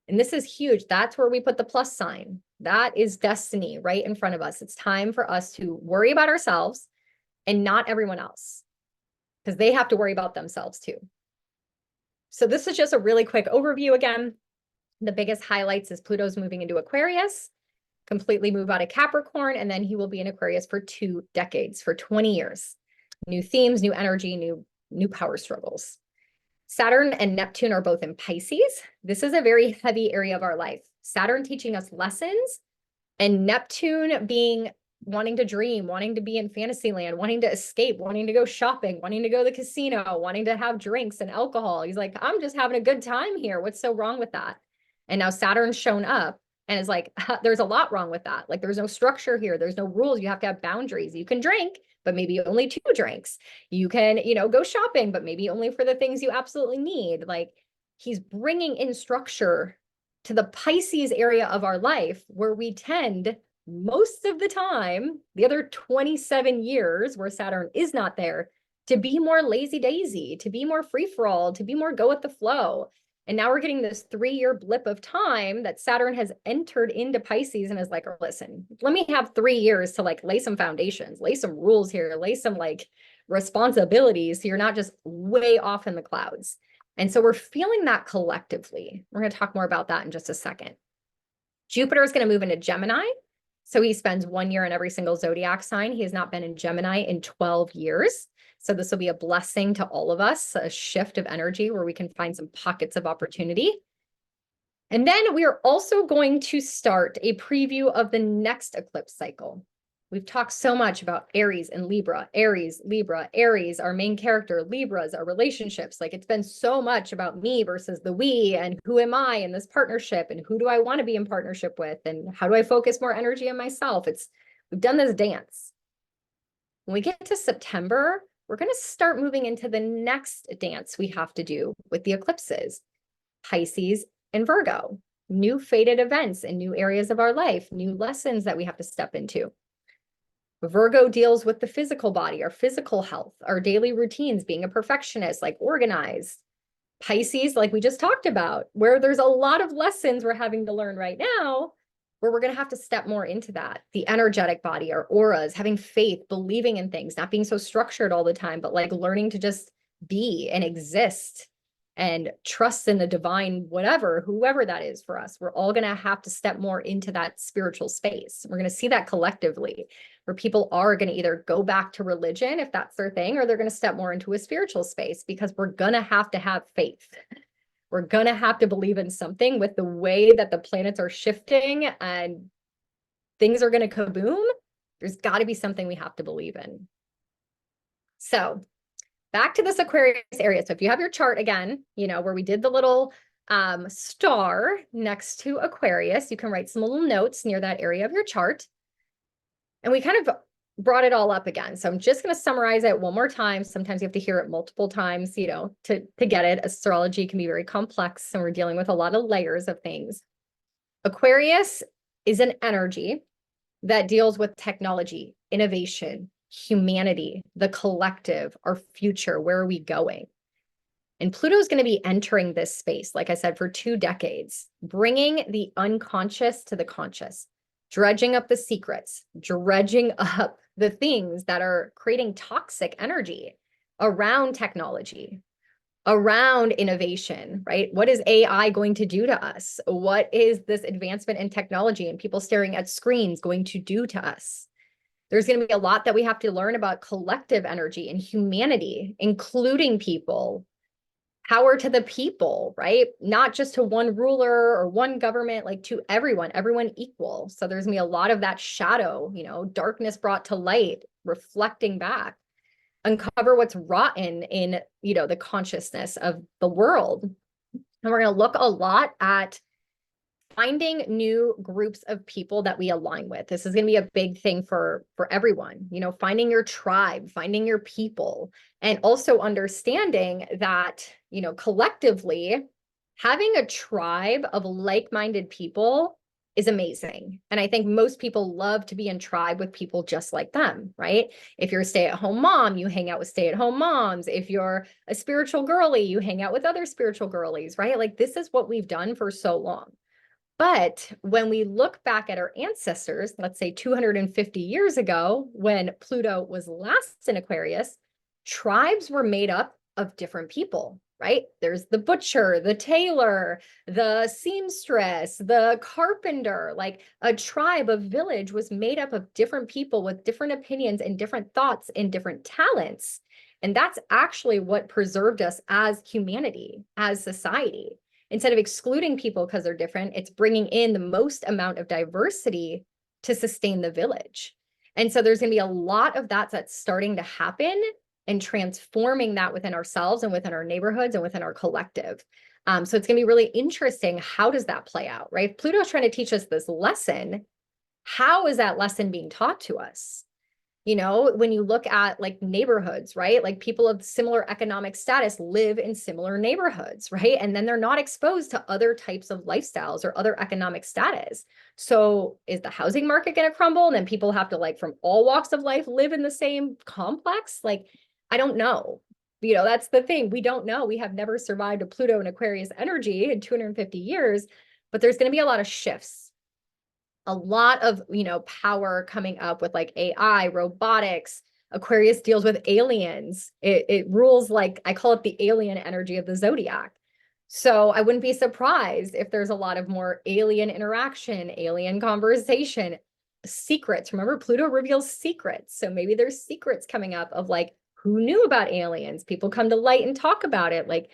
And this is huge. That's where we put the plus sign. That is destiny right in front of us. It's time for us to worry about ourselves and not everyone else because they have to worry about themselves too. So this is just a really quick overview again. The biggest highlights is Pluto's moving into Aquarius, completely move out of Capricorn, and then he will be in Aquarius for 2 decades, for 20 years. New themes, new energy, new power struggles. Saturn and Neptune are both in Pisces. This is a very heavy area of our life. Saturn teaching us lessons and Neptune being wanting to dream, wanting to be in fantasy land, wanting to escape, wanting to go shopping, wanting to go to the casino, wanting to have drinks and alcohol. He's like, I'm just having a good time here. What's so wrong with that? And now Saturn's shown up and is like, there's a lot wrong with that. Like there's no structure here. There's no rules. You have to have boundaries. You can drink, but maybe only 2 drinks. You can, go shopping, but maybe only for the things you absolutely need. Like he's bringing in structure to the Pisces area of our life where we tend most of the time, the other 27 years where Saturn is not there, to be more lazy daisy, to be more free for all, to be more go with the flow. And now we're getting this 3-year blip of time that Saturn has entered into Pisces and is like, oh, listen, let me have 3 years to like lay some foundations, lay some rules here, lay some like responsibilities. So you're not just way off in the clouds. And so we're feeling that collectively. We're going to talk more about that in just a second. Jupiter is going to move into Gemini. So he spends 1 year in every single zodiac sign. He has not been in Gemini in 12 years. So this will be a blessing to all of us, a shift of energy where we can find some pockets of opportunity. And then we are also going to start a preview of the next eclipse cycle. We've talked so much about Aries and Libra, Aries, Libra, Aries, our main character, Libras, our relationships. Like it's been so much about me versus the we and who am I in this partnership and who do I want to be in partnership with and how do I focus more energy on myself? We've done this dance. When we get to September, we're going to start moving into the next dance we have to do with the eclipses, Pisces and Virgo, new fated events in new areas of our life, new lessons that we have to step into. Virgo deals with the physical body, our physical health, our daily routines, being a perfectionist, like organized. Pisces, like we just talked about, where there's a lot of lessons we're having to learn right now, where we're going to have to step more into that. The energetic body, our auras, having faith, believing in things, not being so structured all the time, but like learning to just be and exist and trust in the divine, whatever, whoever that is for us. We're all going to have to step more into that spiritual space. We're going to see that collectively, where people are going to either go back to religion if that's their thing, or they're going to step more into a spiritual space because we're going to have faith. We're going to have to believe in something with the way that the planets are shifting and things are going to kaboom. There's got to be something we have to believe in. So back to this Aquarius area. So if you have your chart again, where we did the little star next to Aquarius, you can write some little notes near that area of your chart. And we kind of brought it all up again. So I'm just going to summarize it one more time. Sometimes you have to hear it multiple times, to get it. Astrology can be very complex and we're dealing with a lot of layers of things. Aquarius is an energy that deals with technology, innovation, humanity, the collective, our future, where are we going? And Pluto is going to be entering this space, like I said, for 2 decades, bringing the unconscious to the conscious, dredging up the secrets, dredging up the things that are creating toxic energy around technology, around innovation, right? What is AI going to do to us? What is this advancement in technology and people staring at screens going to do to us? There's going to be a lot that we have to learn about collective energy and humanity, including people, power to the people, right? Not just to one ruler or one government, like to everyone equal. So there's going to be a lot of that shadow, darkness brought to light, reflecting back, uncover what's rotten in, the consciousness of the world. And we're going to look a lot at finding new groups of people that we align with. This is going to be a big thing for everyone, you know, finding your tribe, finding your people, and also understanding that, you know, collectively having a tribe of like-minded people is amazing. And I think most people love to be in tribe with people just like them, right? If you're a stay-at-home mom, you hang out with stay-at-home moms. If you're a spiritual girly, you hang out with other spiritual girlies, right? Like this is what we've done for so long. But when we look back at our ancestors, let's say 250 years ago, when Pluto was last in Aquarius, tribes were made up of different people, right? There's the butcher, the tailor, the seamstress, the carpenter. Like a tribe, a village was made up of different people with different opinions and different thoughts and different talents. And that's actually what preserved us as humanity, as society. Instead of excluding people because they're different, it's bringing in the most amount of diversity to sustain the village. And so there's going to be a lot of that's starting to happen and transforming that within ourselves and within our neighborhoods and within our collective. So it's going to be really interesting. How does that play out, right? Pluto's trying to teach us this lesson. How is that lesson being taught to us? You know, when you look at like neighborhoods, right? Like people of similar economic status live in similar neighborhoods, right? And then they're not exposed to other types of lifestyles or other economic status. So is the housing market going to crumble? And then people have to like from all walks of life live in the same complex? Like, I don't know. You know, that's the thing. We don't know. We have never survived a Pluto and Aquarius energy in 250 years, but there's going to be a lot of shifts, a lot of, you know, power coming up with like AI, robotics. Aquarius deals with aliens. It rules, like, I call it the alien energy of the zodiac. So I wouldn't be surprised if there's a lot of more alien interaction, alien conversation, secrets. Remember, Pluto reveals secrets. So maybe there's secrets coming up of like, who knew about aliens? People come to light and talk about it. Like,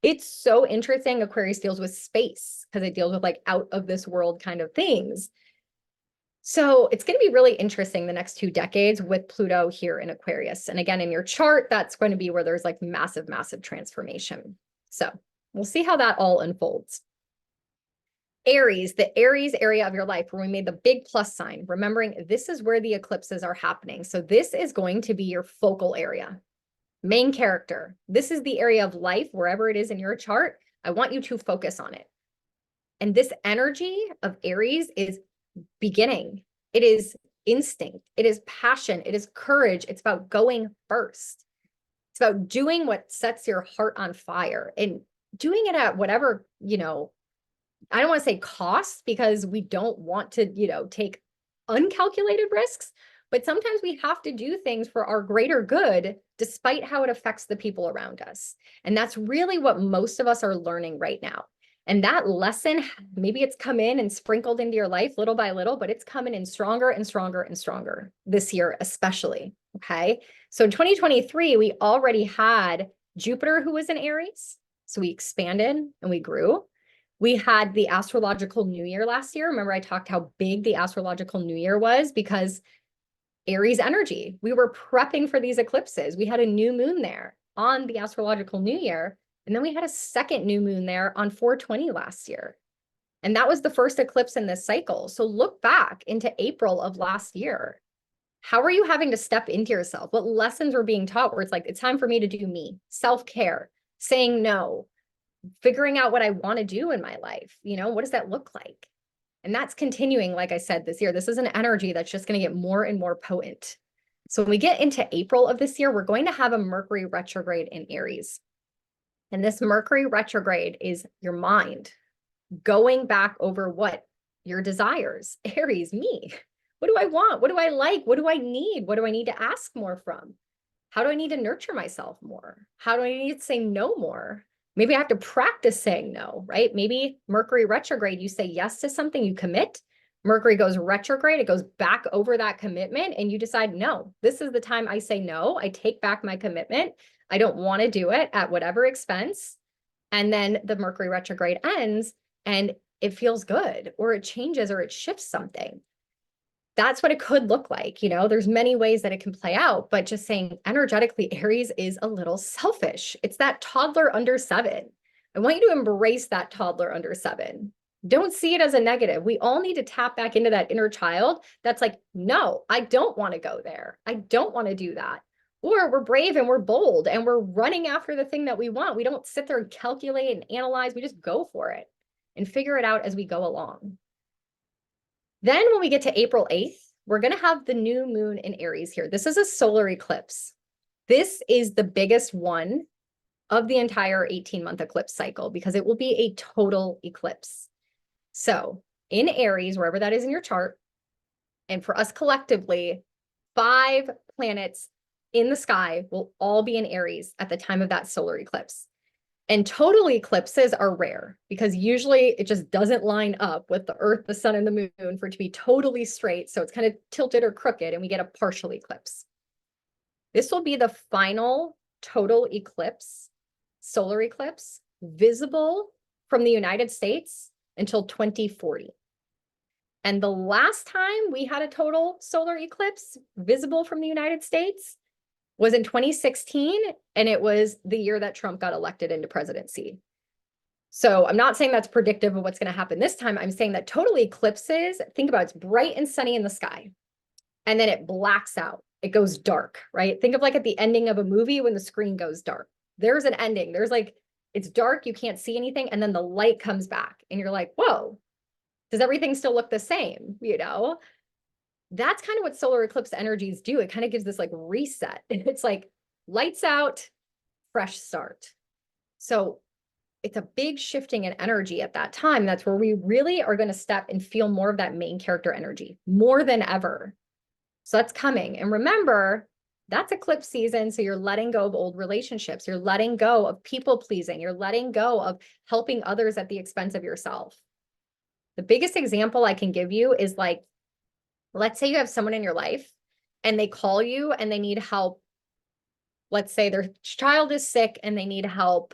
it's so interesting. Aquarius deals with space because it deals with like out of this world kind of things. So it's going to be really interesting the next 2 decades with Pluto here in Aquarius. And again, in your chart, that's going to be where there's like massive, massive transformation. So we'll see how that all unfolds. Aries, the Aries area of your life where we made the big plus sign, remembering this is where the eclipses are happening. So this is going to be your focal area, main character. This is the area of life, wherever it is in your chart. I want you to focus on it. And this energy of Aries is beginning. It is instinct. It is passion. It is courage. It's about going first. It's about doing what sets your heart on fire and doing it at whatever, you know, I don't want to say cost because we don't want to, you know, take uncalculated risks, but sometimes we have to do things for our greater good, despite how it affects the people around us. And that's really what most of us are learning right now. And that lesson, maybe it's come in and sprinkled into your life little by little, but it's coming in stronger and stronger and stronger this year, especially. Okay. So in 2023, we already had Jupiter, who was in Aries. So we expanded and we grew. We had the astrological new year last year. Remember, I talked how big the astrological new year was because Aries energy. We were prepping for these eclipses. We had a new moon there on the astrological new year. And then we had a second new moon there on 4/20 last year. And that was the first eclipse in this cycle. So look back into April of last year. How are you having to step into yourself? What lessons were being taught where it's like, it's time for me to do me, self-care, saying no, figuring out what I want to do in my life. You know, what does that look like? And that's continuing, like I said, this year. This is an energy that's just going to get more and more potent. So when we get into April of this year, we're going to have a Mercury retrograde in Aries. And this Mercury retrograde is your mind going back over what your desires. Aries, me. What do I want? What do I like? What do I need? What do I need to ask more from? How do I need to nurture myself more? How do I need to say no more? Maybe I have to practice saying no, right? Maybe Mercury retrograde, you say yes to something, you commit. Mercury goes retrograde, it goes back over that commitment, and you decide, no, this is the time I say no. I take back my commitment. I don't want to do it at whatever expense. And then the Mercury retrograde ends and it feels good, or it changes, or it shifts something. That's what it could look like. You know, there's many ways that it can play out, but just saying energetically, Aries is a little selfish. It's that toddler under 7. I want you to embrace that toddler under 7. Don't see it as a negative. We all need to tap back into that inner child that's like, no, I don't want to go there. I don't want to do that. Or we're brave and we're bold and we're running after the thing that we want. We don't sit there and calculate and analyze. We just go for it and figure it out as we go along. Then when we get to April 8th, we're going to have the new moon in Aries here. This is a solar eclipse. This is the biggest one of the entire 18-month eclipse cycle because it will be a total eclipse. So in Aries, wherever that is in your chart, and for us collectively, 5 planets in the sky will all be in Aries at the time of that solar eclipse. And total eclipses are rare because usually it just doesn't line up with the Earth, the sun, and the moon for it to be totally straight. So it's kind of tilted or crooked and we get a partial eclipse. This will be the final total eclipse, solar eclipse, visible from the United States until 2040. And the last time we had a total solar eclipse visible from the United States was in 2016, and it was the year that Trump got elected into presidency. So I'm not saying that's predictive of what's going to happen this time. I'm saying that total eclipses, think about it, it's bright and sunny in the sky, and then it blacks out. It goes dark, right? Think of like at the ending of a movie when the screen goes dark. There's an ending. There's like, it's dark, you can't see anything, and then the light comes back, and you're like, whoa, does everything still look the same? You know? That's kind of what solar eclipse energies do. It kind of gives this like reset. It's like lights out, fresh start. So it's a big shifting in energy at that time. That's where we really are going to step and feel more of that main character energy more than ever. So that's coming. And remember, that's eclipse season. So you're letting go of old relationships. You're letting go of people pleasing. You're letting go of helping others at the expense of yourself. The biggest example I can give you is like, let's say you have someone in your life and they call you and they need help. Let's say their child is sick and they need help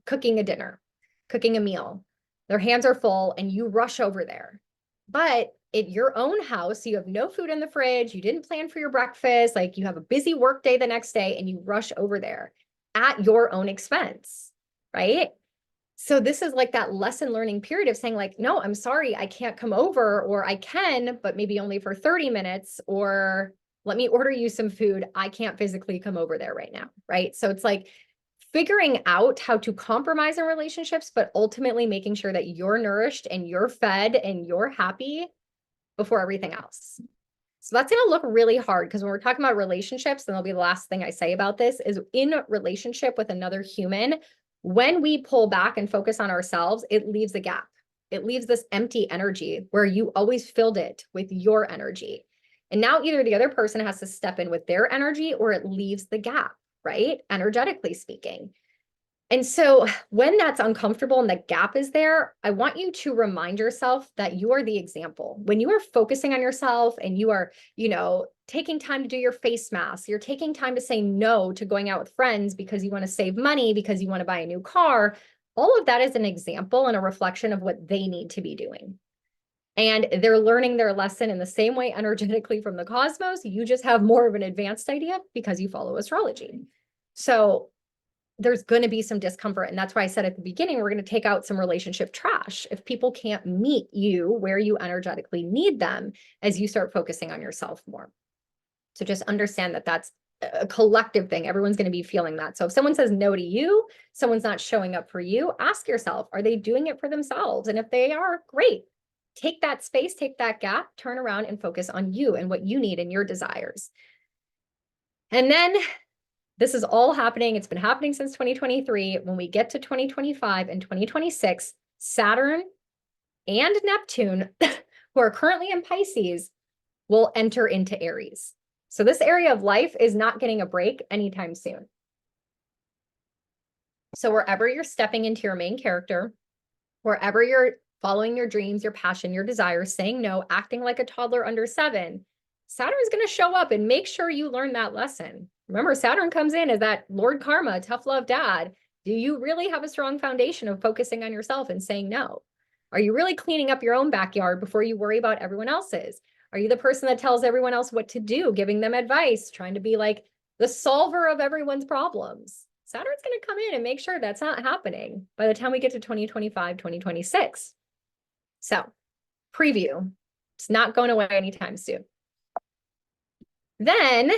cooking a dinner, cooking a meal. Their hands are full and you rush over there. But at your own house, you have no food in the fridge. You didn't plan for your breakfast. Like you have a busy work day the next day and you rush over there at your own expense, right? So this is like that lesson learning period of saying like, no, I'm sorry, I can't come over, or I can, but maybe only for 30 minutes, or let me order you some food. I can't physically come over there right now, right? So it's like figuring out how to compromise in relationships, but ultimately making sure that you're nourished and you're fed and you're happy before everything else. So that's going to look really hard because when we're talking about relationships, and that'll be the last thing I say about this, is in a relationship with another human, when we pull back and focus on ourselves, it leaves a gap. It leaves this empty energy where you always filled it with your energy. And now either the other person has to step in with their energy or it leaves the gap, right? Energetically speaking. And so when that's uncomfortable and the gap is there, I want you to remind yourself that you are the example. When you are focusing on yourself and you are, taking time to do your face mask, you're taking time to say no to going out with friends because you want to save money, because you want to buy a new car, all of that is an example and a reflection of what they need to be doing. And they're learning their lesson in the same way energetically from the cosmos. You just have more of an advanced idea because you follow astrology. So there's going to be some discomfort. And that's why I said at the beginning, we're going to take out some relationship trash. If people can't meet you where you energetically need them as you start focusing on yourself more. So just understand that that's a collective thing. Everyone's going to be feeling that. So if someone says no to you, someone's not showing up for you, ask yourself, are they doing it for themselves? And if they are, great. Take that space, take that gap, turn around and focus on you and what you need and your desires. And then this is all happening. It's been happening since 2023. When we get to 2025 and 2026, Saturn and Neptune, who are currently in Pisces, will enter into Aries. So this area of life is not getting a break anytime soon. So wherever you're stepping into your main character, wherever you're following your dreams, your passion, your desires, saying no, acting like a toddler under 7, Saturn's going to show up and make sure you learn that lesson. Remember, Saturn comes in as that Lord Karma, tough love dad. Do you really have a strong foundation of focusing on yourself and saying no? Are you really cleaning up your own backyard before you worry about everyone else's? Are you the person that tells everyone else what to do, giving them advice, trying to be like the solver of everyone's problems? Saturn's going to come in and make sure that's not happening by the time we get to 2025, 2026. So preview, it's not going away anytime soon. Then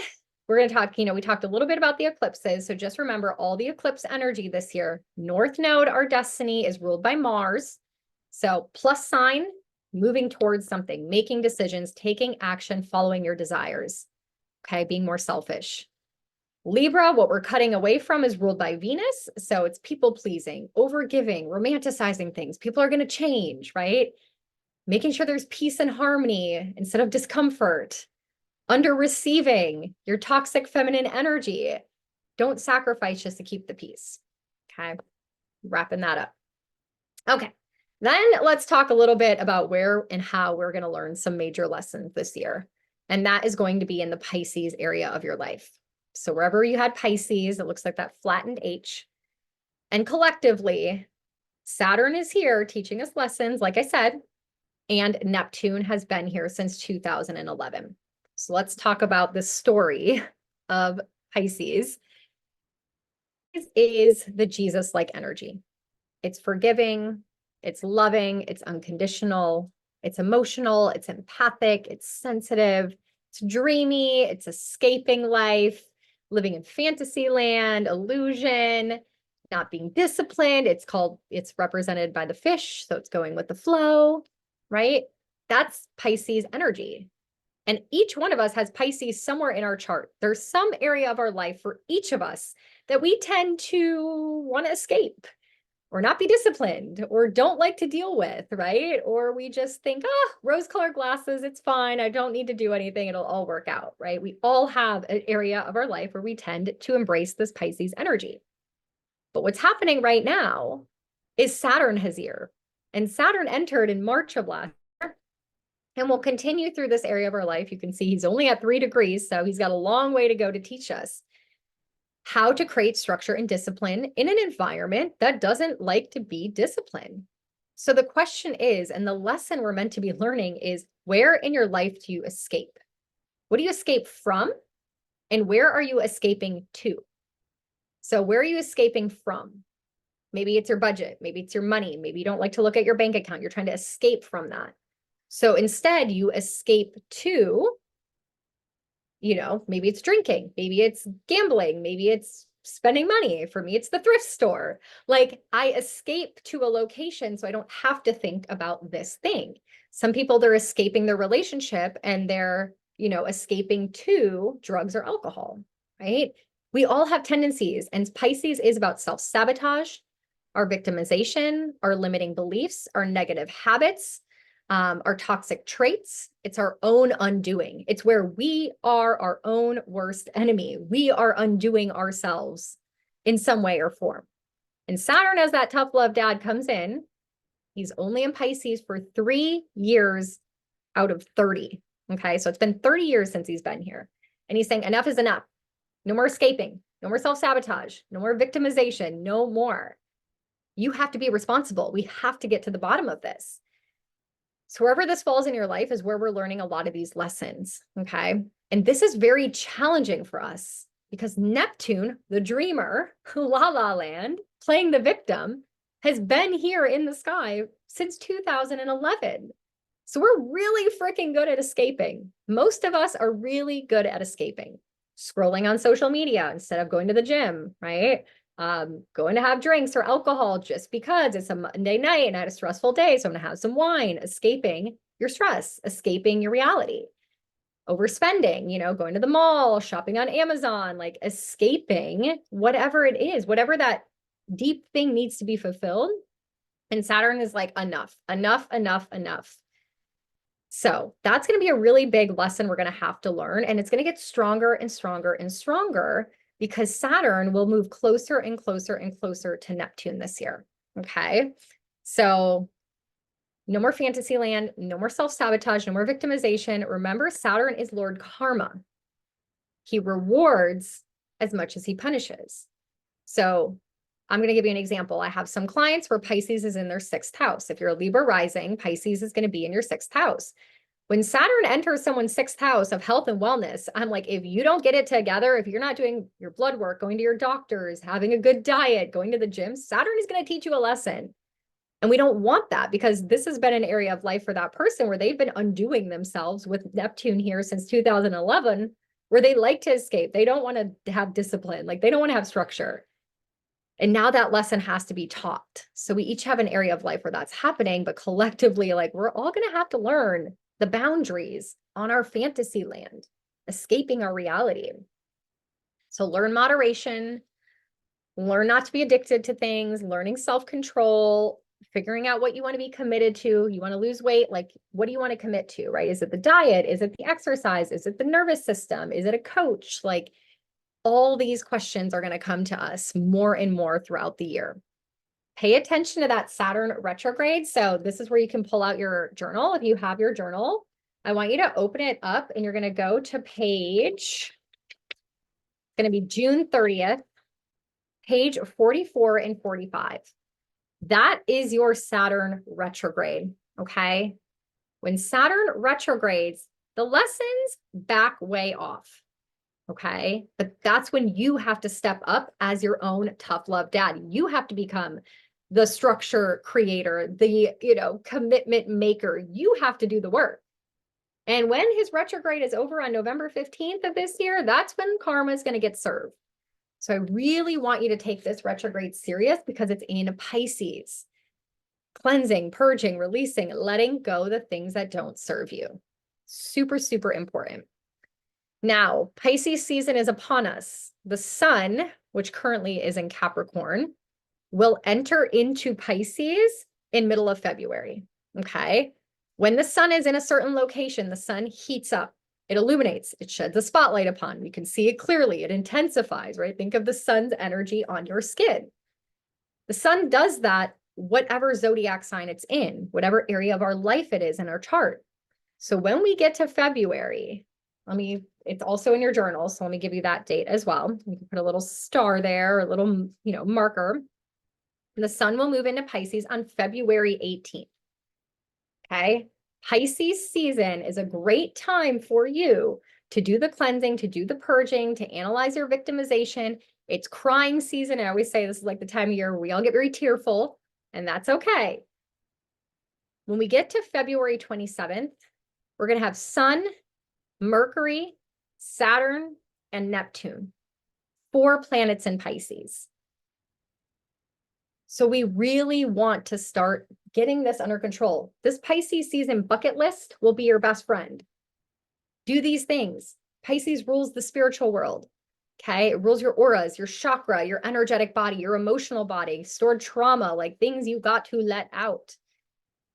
we're going to talk, we talked a little bit about the eclipses. So just remember all the eclipse energy this year. North node, our destiny, is ruled by Mars. So plus sign, moving towards something, making decisions, taking action, following your desires. Okay, being more selfish. Libra, what we're cutting away from, is ruled by Venus. So it's people pleasing, overgiving, romanticizing things. People are going to change, right? Making sure there's peace and harmony instead of discomfort. Under receiving your toxic feminine energy. Don't sacrifice just to keep the peace. Okay, wrapping that up. Okay, then let's talk a little bit about where and how we're going to learn some major lessons this year. And that is going to be in the Pisces area of your life. So wherever you had Pisces, it looks like that flattened H. And collectively, Saturn is here teaching us lessons, like I said, and Neptune has been here since 2011. So let's talk about the story of Pisces. This is the Jesus-like energy. It's forgiving, it's loving, it's unconditional, it's emotional, it's empathic, it's sensitive, it's dreamy, it's escaping life, living in fantasy land, illusion, not being disciplined. It's represented by the fish, so it's going with the flow, right? That's Pisces energy. And each one of us has Pisces somewhere in our chart. There's some area of our life for each of us that we tend to want to escape or not be disciplined or don't like to deal with, right? Or we just think, rose-colored glasses, it's fine. I don't need to do anything. It'll all work out, right? We all have an area of our life where we tend to embrace this Pisces energy. But what's happening right now is Saturn has here. And Saturn entered in March of last year and will continue through this area of our life. You can see he's only at 3 degrees, so he's got a long way to go to teach us how to create structure and discipline in an environment that doesn't like to be disciplined. So the question is, and the lesson we're meant to be learning is, where in your life do you escape? What do you escape from? And where are you escaping to? So where are you escaping from? Maybe it's your budget. Maybe it's your money. Maybe you don't like to look at your bank account. You're trying to escape from that. So instead, you escape to, maybe it's drinking, maybe it's gambling, maybe it's spending money. For me, it's the thrift store. Like, I escape to a location so I don't have to think about this thing. Some people, they're escaping their relationship and they're, escaping to drugs or alcohol, right? We all have tendencies, and Pisces is about self-sabotage, our victimization, our limiting beliefs, our negative habits, our toxic traits. It's our own undoing. It's where we are our own worst enemy. We are undoing ourselves in some way or form. And Saturn, as that tough love dad, comes in. He's only in Pisces for 3 years out of 30. Okay, so it's been 30 years since he's been here. And he's saying, enough is enough. No more escaping. No more self-sabotage. No more victimization. No more. You have to be responsible. We have to get to the bottom of this. So wherever this falls in your life is where we're learning a lot of these lessons, okay? And this is very challenging for us because Neptune, the dreamer, la la land, playing the victim, has been here in the sky since 2011. So we're really freaking good at escaping. Most of us are really good at escaping. Scrolling on social media instead of going to the gym, right? Going to have drinks or alcohol just because it's a Monday night and I had a stressful day, so I'm gonna have some wine. Escaping your stress, escaping your reality. Overspending, going to the mall, shopping on Amazon, like escaping whatever it is, whatever that deep thing needs to be fulfilled. And Saturn is like, enough, enough, enough, enough. So that's going to be a really big lesson we're going to have to learn. And it's going to get stronger and stronger and stronger because Saturn will move closer and closer and closer to Neptune this year. Okay. So no more fantasy land, no more self-sabotage, no more victimization. Remember, Saturn is Lord Karma. He rewards as much as he punishes. So I'm going to give you an example. I have some clients where Pisces is in their 6th house. If you're a Libra rising, Pisces is going to be in your 6th house. When Saturn enters someone's 6th house of health and wellness, I'm like, if you don't get it together, if you're not doing your blood work, going to your doctors, having a good diet, going to the gym, Saturn is going to teach you a lesson. And we don't want that because this has been an area of life for that person where they've been undoing themselves with Neptune here since 2011, where they like to escape. They don't want to have discipline. Like they don't want to have structure. And now that lesson has to be taught. So we each have an area of life where that's happening, but collectively, like we're all going to have to learn the boundaries on our fantasy land, escaping our reality. So learn moderation, learn not to be addicted to things, learning self-control, figuring out what you want to be committed to. You want to lose weight, like what do you want to commit to, right? Is it the diet? Is it the exercise? Is it the nervous system? Is it a coach? Like all these questions are going to come to us more and more throughout the year. Pay attention to that Saturn retrograde. So this is where you can pull out your journal. If you have your journal, I want you to open it up and you're going to go to page, it's going to be June 30th, page 44 and 45. That is your Saturn retrograde, okay? When Saturn retrogrades, the lessons back way off, okay? But that's when you have to step up as your own tough love dad. You have to become the structure creator, the, commitment maker. You have to do the work. And when his retrograde is over on November 15th of this year, that's when karma is going to get served. So I really want you to take this retrograde serious because it's in Pisces. Cleansing, purging, releasing, letting go the things that don't serve you. Super, super important. Now, Pisces season is upon us. The sun, which currently is in Capricorn, will enter into Pisces in middle of February, okay? When the sun is in a certain location, the sun heats up. It illuminates, it sheds a spotlight upon. You can see it clearly, it intensifies, right? Think of the sun's energy on your skin. The sun does that, whatever zodiac sign it's in, whatever area of our life it is in our chart. So when we get to February, it's also in your journal, so let me give you that date as well. You can put a little star there, a little, marker. The sun will move into Pisces on February 18th. Okay? Pisces season is a great time for you to do the cleansing, to do the purging, to analyze your victimization. It's crying season. I always say this is like the time of year where we all get very tearful, and that's okay. When we get to February 27th, we're going to have Sun, Mercury, Saturn, and Neptune. 4 planets in Pisces. So we really want to start getting this under control. This Pisces season bucket list will be your best friend. Do these things. Pisces rules the spiritual world. Okay, it rules your auras, your chakra, your energetic body, your emotional body, stored trauma, like things you got to let out.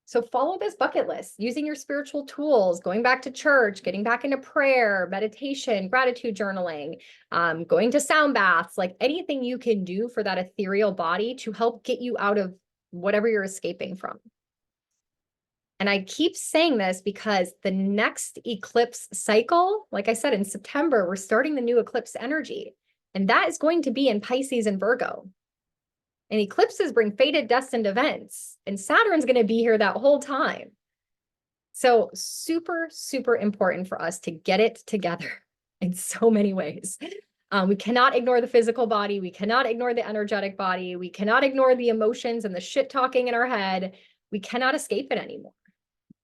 So follow this bucket list, using your spiritual tools, going back to church, getting back into prayer, meditation, gratitude journaling, going to sound baths, like anything you can do for that ethereal body to help get you out of whatever you're escaping from. And I keep saying this because the next eclipse cycle, like I said, in September, we're starting the new eclipse energy, and that is going to be in Pisces and Virgo. And eclipses bring fated, destined events, and Saturn's going to be here that whole time. So super, super important for us to get it together in so many ways. We cannot ignore the physical body. We cannot ignore the energetic body. We cannot ignore the emotions and the shit talking in our head. We cannot escape it anymore.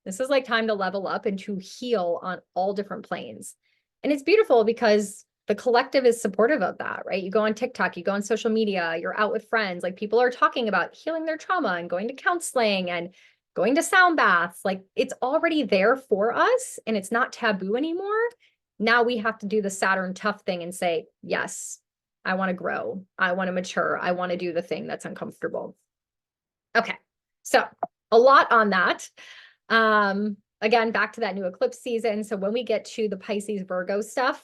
This is like time to level up and to heal on all different planes. And it's beautiful because the collective is supportive of that, right? You go on TikTok, you go on social media, you're out with friends, like people are talking about healing their trauma and going to counseling and going to sound baths. Like it's already there for us and it's not taboo anymore. Now we have to do the Saturn tough thing and say, yes, I want to grow. I want to mature. I want to do the thing that's uncomfortable. Okay. So a lot on that. Again, back to that new eclipse season. So when we get to the Pisces Virgo stuff,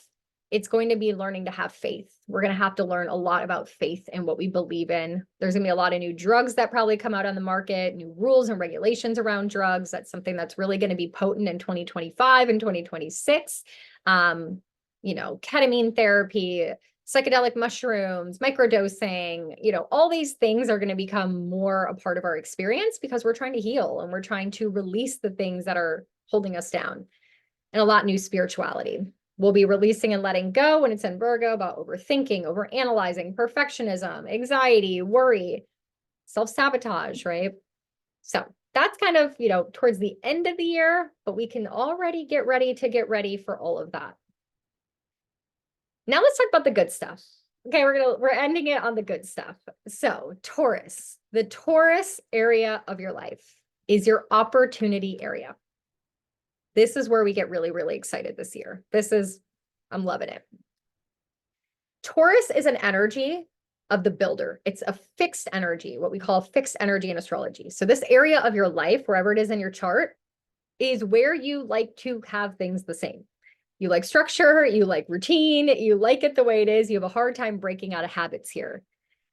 it's going to be learning to have faith. We're going to have to learn a lot about faith and what we believe in. There's going to be a lot of new drugs that probably come out on the market, new rules and regulations around drugs. That's something that's really going to be potent in 2025 and 2026. Ketamine therapy, psychedelic mushrooms, microdosing, all these things are going to become more a part of our experience because we're trying to heal and we're trying to release the things that are holding us down, and a lot new spirituality. We'll be releasing and letting go when it's in Virgo about overthinking, overanalyzing, perfectionism, anxiety, worry, self-sabotage, right? So that's kind of, towards the end of the year, but we can already get ready for all of that. Now let's talk about the good stuff. Okay, we're ending it on the good stuff. So Taurus, the Taurus area of your life is your opportunity area. This is where we get really, really excited this year. I'm loving it. Taurus is an energy of the builder. It's a fixed energy, what we call fixed energy in astrology. So this area of your life, wherever it is in your chart, is where you like to have things the same. You like structure, you like routine, you like it the way it is. You have a hard time breaking out of habits here.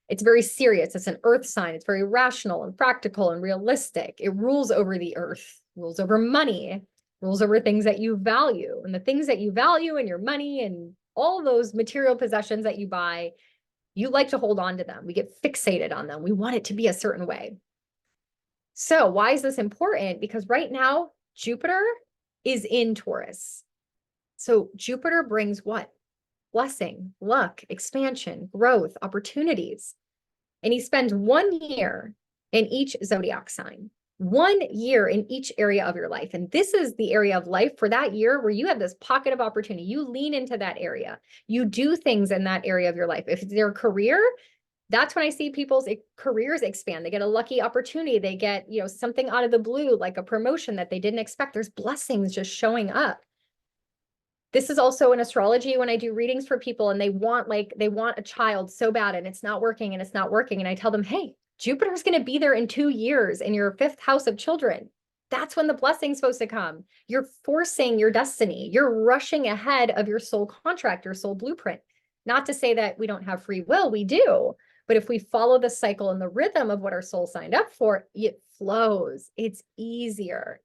It's very serious. It's an earth sign. It's very rational and practical and realistic. It rules over the earth, rules over money, rules over things that you value. And the things that you value and your money and all those material possessions that you buy, you like to hold on to them. We get fixated on them. We want it to be a certain way. So why is this important? Because right now, Jupiter is in Taurus. So Jupiter brings what? Blessing, luck, expansion, growth, opportunities. And he spends 1 year in each zodiac sign, 1 year in each area of your life. And this is the area of life for that year where you have this pocket of opportunity. You lean into that area. You do things in that area of your life. If it's their career, that's when I see people's careers expand. They get a lucky opportunity. They get, something out of the blue, like a promotion that they didn't expect. There's blessings just showing up. This is also in astrology when I do readings for people and they want a child so bad and it's not working and it's not working. And I tell them, hey, Jupiter's going to be there in 2 years in your 5th house of children. That's when the blessing's supposed to come. You're forcing your destiny. You're rushing ahead of your soul contract, your soul blueprint. Not to say that we don't have free will, we do. But if we follow the cycle and the rhythm of what our soul signed up for, it flows. It's easier.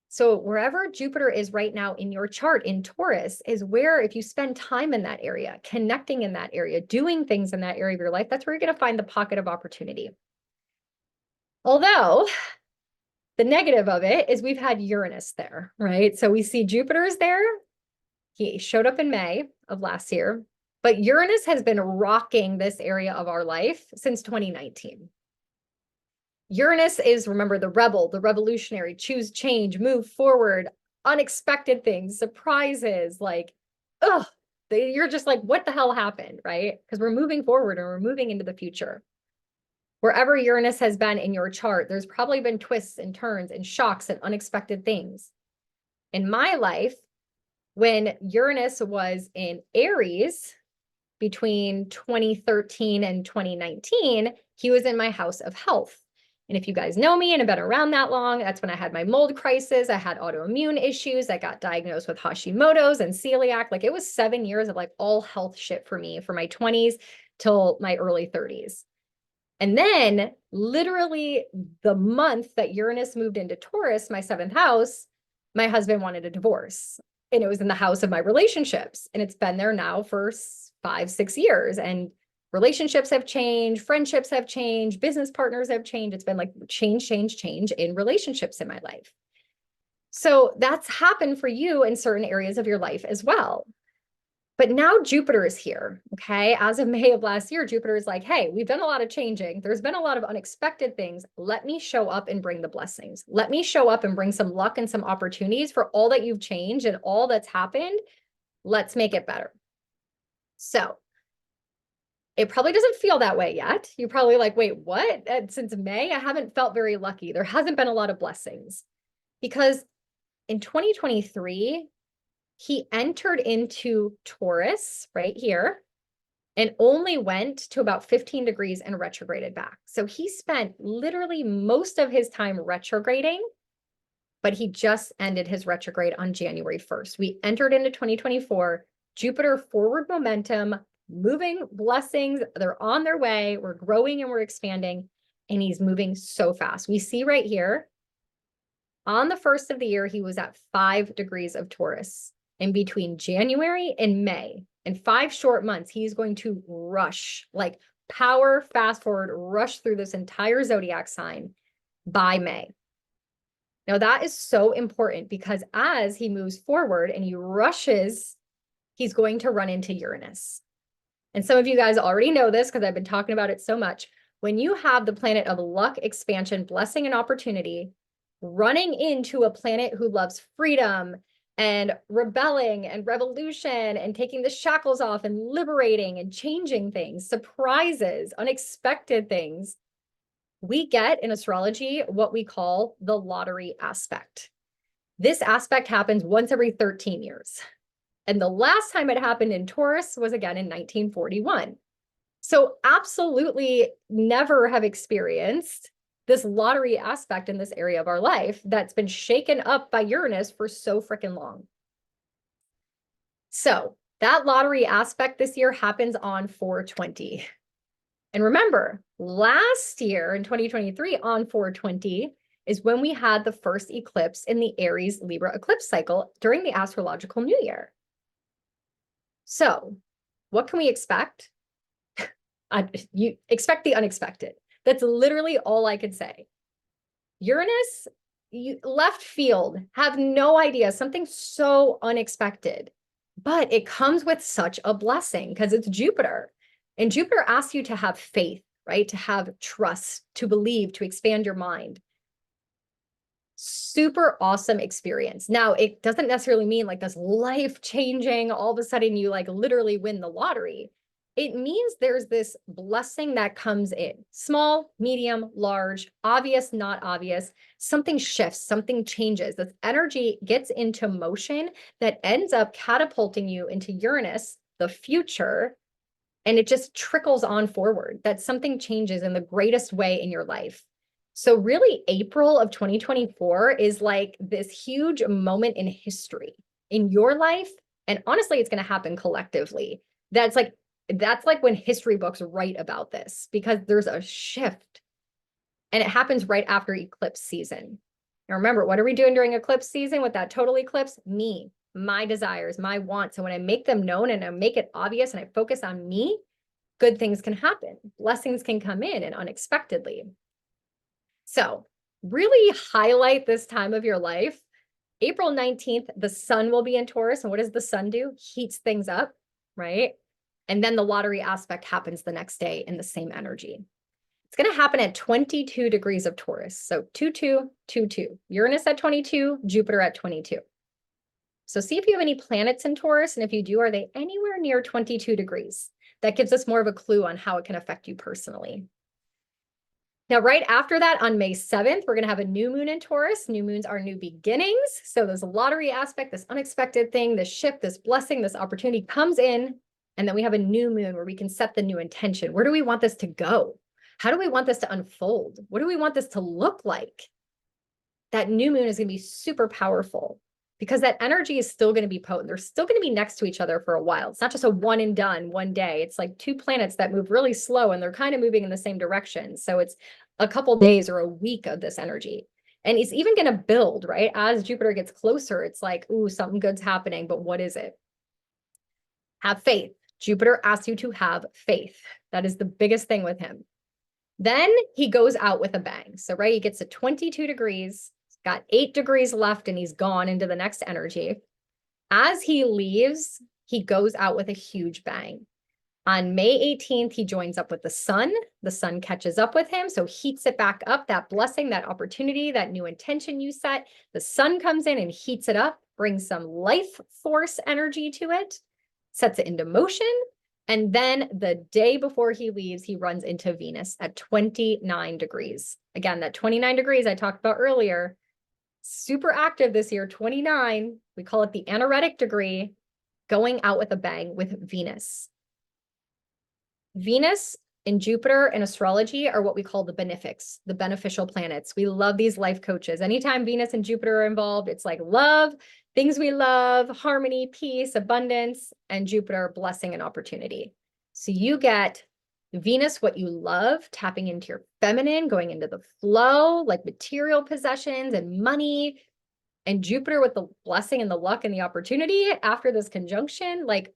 So wherever Jupiter is right now in your chart in Taurus is where, if you spend time in that area, connecting in that area, doing things in that area of your life, that's where you're going to find the pocket of opportunity. Although the negative of it is we've had Uranus there, right? So we see Jupiter is there. He showed up in May of last year, but Uranus has been rocking this area of our life since 2019. Uranus is, remember, the rebel, the revolutionary, choose change, move forward, unexpected things, surprises, you're just like, what the hell happened, right? Because we're moving forward and we're moving into the future. Wherever Uranus has been in your chart, there's probably been twists and turns and shocks and unexpected things. In my life, when Uranus was in Aries between 2013 and 2019, he was in my house of health. And if you guys know me and have been around that long, that's when I had my mold crisis. I had autoimmune issues. I got diagnosed with Hashimoto's and celiac. It was 7 years of all health shit for me from my 20s till my early 30s. And then literally the month that Uranus moved into Taurus, my 7th house, my husband wanted a divorce. And it was in the house of my relationships. And it's been there now for 5-6 years. And relationships have changed, friendships have changed, business partners have changed. It's been change in relationships in my life. So that's happened for you in certain areas of your life as well. But now Jupiter is here, okay? As of May of last year, Jupiter is like, hey, we've done a lot of changing. There's been a lot of unexpected things. Let me show up and bring the blessings. Let me show up and bring some luck and some opportunities for all that you've changed and all that's happened. Let's make it better. So it probably doesn't feel that way yet. You're probably like, wait, what? Since May, I haven't felt very lucky. There hasn't been a lot of blessings because in 2023, he entered into Taurus right here and only went to about 15 degrees and retrograded back. So he spent literally most of his time retrograding, but he just ended his retrograde on January 1st. We entered into 2024, Jupiter forward momentum, moving blessings. They're on their way. We're growing and we're expanding, and he's moving so fast. We see right here on the 1st of the year, he was at 5 degrees of Taurus. In between January and May, in 5 short months, he's going to rush, power fast forward, rush through this entire zodiac sign by May. Now that is so important because as he moves forward and he rushes, he's going to run into Uranus. And some of you guys already know this because I've been talking about it so much. when you have the planet of luck, expansion, blessing, and opportunity running into a planet who loves freedom and rebelling and revolution and taking the shackles off and liberating and changing things, surprises, unexpected things, we get in astrology what we call the lottery aspect. This aspect happens once every 13 years. And the last time it happened in Taurus was again in 1941. So absolutely never have experienced this lottery aspect in this area of our life that's been shaken up by Uranus for so freaking long. So that lottery aspect this year happens on 4/20. And remember, last year in 2023 on 4/20 is when we had the first eclipse in the Aries Libra eclipse cycle during the astrological new year. So what can we expect? You expect the unexpected. That's literally all I could say. Uranus, left field, have no idea, something so unexpected, but it comes with such a blessing because it's Jupiter. And Jupiter asks you to have faith, right? To have trust, to believe, to expand your mind. Super awesome experience. Now, it doesn't necessarily mean like this life-changing, all of a sudden you like literally win the lottery. It means there's this blessing that comes in, small, medium, large, obvious, not obvious. Something shifts, something changes. This energy gets into motion that ends up catapulting you into Uranus, the future, and it just trickles on forward. That something changes in the greatest way in your life. So really, April of 2024 is like this huge moment in history in your life. And honestly, it's going to happen collectively. That's like when history books write about this, because there's a shift and it happens right after eclipse season. Now remember, what are we doing during eclipse season with that total eclipse? Me, my desires, my wants. And when I make them known and I make it obvious and I focus on me, good things can happen. Blessings can come in and unexpectedly. So really highlight this time of your life. April 19th, the sun will be in Taurus. And what does the sun do? Heats things up, right? And then the lottery aspect happens the next day in the same energy. It's going to happen at 22 degrees of Taurus. So 2222. Uranus at 22, Jupiter at 22. So see if you have any planets in Taurus. And if you do, are they anywhere near 22 degrees? That gives us more of a clue on how it can affect you personally. Now, right after that, on May 7th, we're going to have a new moon in Taurus. New moons are new beginnings. So there's a lottery aspect, this unexpected thing, this shift, this blessing, this opportunity comes in. And then we have a new moon where we can set the new intention. Where do we want this to go? How do we want this to unfold? What do we want this to look like? That new moon is going to be super powerful because that energy is still going to be potent. They're still going to be next to each other for a while. It's not just a one and done one day. It's like two planets that move really slow and they're kind of moving in the same direction. So it's a couple days or a week of this energy. And it's even going to build, right? As Jupiter gets closer, it's like, ooh, something good's happening, but what is it? Have faith. Jupiter asks you to have faith. That is the biggest thing with him. Then he goes out with a bang. So, right, he gets to 22 degrees, he's got 8 degrees left, and he's gone into the next energy. As he leaves, he goes out with a huge bang. On May 18th, he joins up with the sun. The sun catches up with him, so heats it back up, that blessing, that opportunity, that new intention you set. The sun comes in and heats it up, brings some life force energy to it, sets it into motion. And then the day before he leaves, he runs into Venus at 29 degrees. Again, that 29 degrees I talked about earlier, super active this year, 29. We call it the anaretic degree, going out with a bang with Venus. Venus and Jupiter in astrology are what we call the benefics, the beneficial planets. We love these life coaches. Anytime Venus and Jupiter are involved, it's like love, things we love, harmony, peace, abundance, and Jupiter, blessing and opportunity. So you get Venus, what you love, tapping into your feminine, going into the flow, like material possessions and money, and Jupiter with the blessing and the luck and the opportunity after this conjunction, like,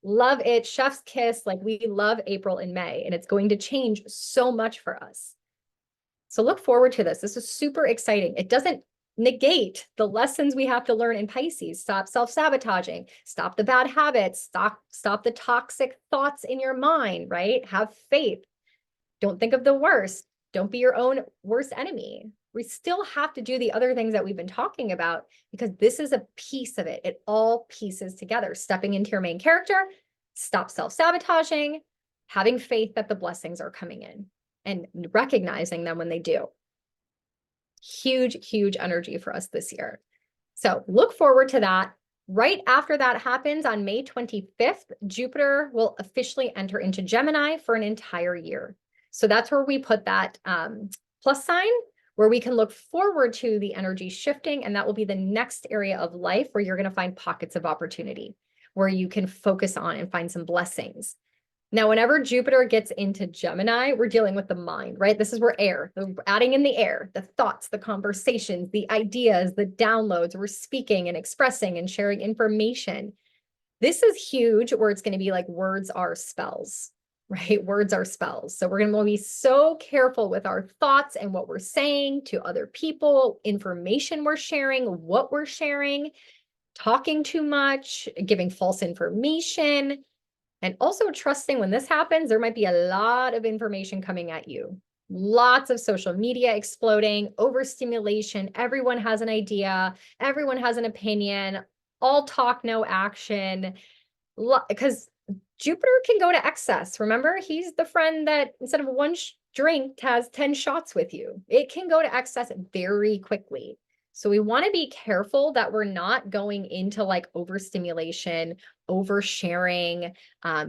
love it, chef's kiss. Like we love April and May, and it's going to change so much for us. So look forward to this. This is super exciting. It doesn't negate the lessons we have to learn in Pisces. Stop self-sabotaging, stop the bad habits, stop the toxic thoughts in your mind, right? Have faith. Don't think of the worst. Don't be your own worst enemy. We still have to do the other things that we've been talking about because this is a piece of it. It all pieces together. Stepping into your main character, stop self-sabotaging, having faith that the blessings are coming in and recognizing them when they do. Huge, huge energy for us this year. So look forward to that. Right after that happens on May 25th, Jupiter will officially enter into Gemini for an entire year. So that's where we put that plus sign, where we can look forward to the energy shifting. And that will be the next area of life where you're going to find pockets of opportunity, where you can focus on and find some blessings. Now, whenever Jupiter gets into Gemini, we're dealing with the mind, right? This is where air, we're adding in the air, the thoughts, the conversations, the ideas, the downloads. We're speaking and expressing and sharing information. This is huge, where it's going to be like words are spells, right? Words are spells. So we're going to be so careful with our thoughts and what we're saying to other people, information we're sharing, what we're sharing, talking too much, giving false information. And also trusting when this happens, there might be a lot of information coming at you. Lots of social media exploding, overstimulation. Everyone has an idea. Everyone has an opinion. All talk, no action. Because Jupiter can go to excess. Remember, he's the friend that instead of one drink has 10 shots with you. It can go to excess very quickly. So we want to be careful that we're not going into like overstimulation, oversharing,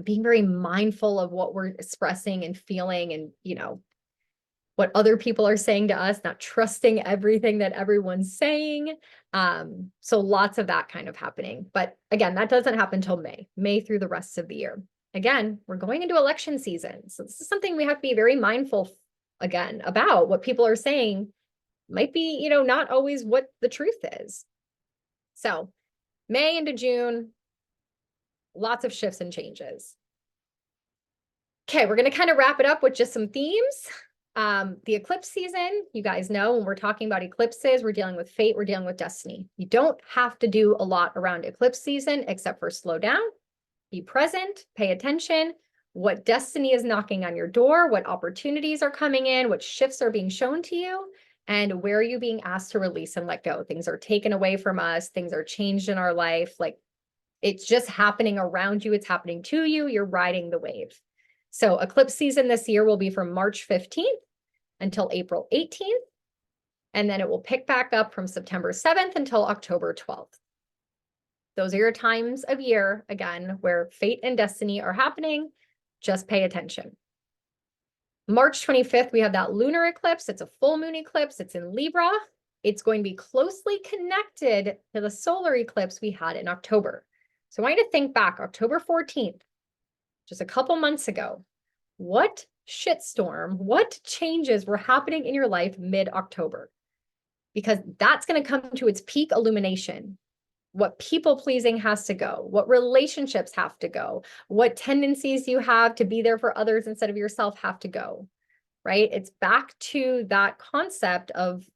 being very mindful of what we're expressing and feeling and, what other people are saying to us, not trusting everything that everyone's saying. So lots of that kind of happening. But again, that doesn't happen until May through the rest of the year. Again, we're going into election season. So this is something we have to be very mindful again about. What people are saying might be, not always what the truth is. So May into June, lots of shifts and changes. Okay, we're going to kind of wrap it up with just some themes. The eclipse season, you guys know when we're talking about eclipses, we're dealing with fate, we're dealing with destiny. You don't have to do a lot around eclipse season except for slow down, be present, pay attention, what destiny is knocking on your door, what opportunities are coming in, what shifts are being shown to you, and where are you being asked to release and let go. Things are taken away from us, things are changed in our life. Like it's just happening around you, it's happening to you, you're riding the wave. So eclipse season this year will be from March 15th until April 18th. And then it will pick back up from September 7th until October 12th. Those are your times of year, again, where fate and destiny are happening. Just pay attention. March 25th, we have that lunar eclipse. It's a full moon eclipse. It's in Libra. It's going to be closely connected to the solar eclipse we had in October. So I want you to think back, October 14th, just a couple months ago. What shitstorm, what changes were happening in your life mid-October? Because that's going to come to its peak illumination. What people pleasing has to go, what relationships have to go, what tendencies you have to be there for others instead of yourself have to go, right? It's back to that concept of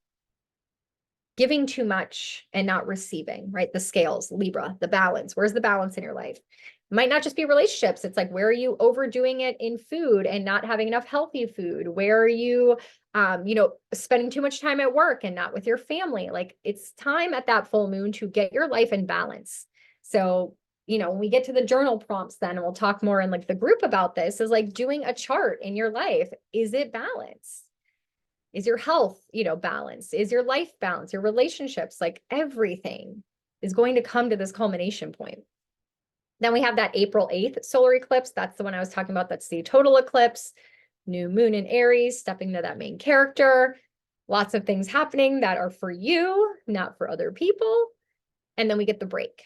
giving too much and not receiving, right? The scales, Libra, the balance. Where's the balance in your life? It might not just be relationships. It's like, where are you overdoing it in food and not having enough healthy food? Where are you, spending too much time at work and not with your family? Like it's time at that full moon to get your life in balance. So, when we get to the journal prompts, then and we'll talk more in like the group about this, is like doing a chart in your life. Is it balanced? Is your health, balanced? Is your life balanced? Your relationships, like everything is going to come to this culmination point. Then we have that April 8th solar eclipse. That's the one I was talking about. That's the total eclipse. New moon in Aries, stepping to that main character. Lots of things happening that are for you, not for other people. And then we get the break.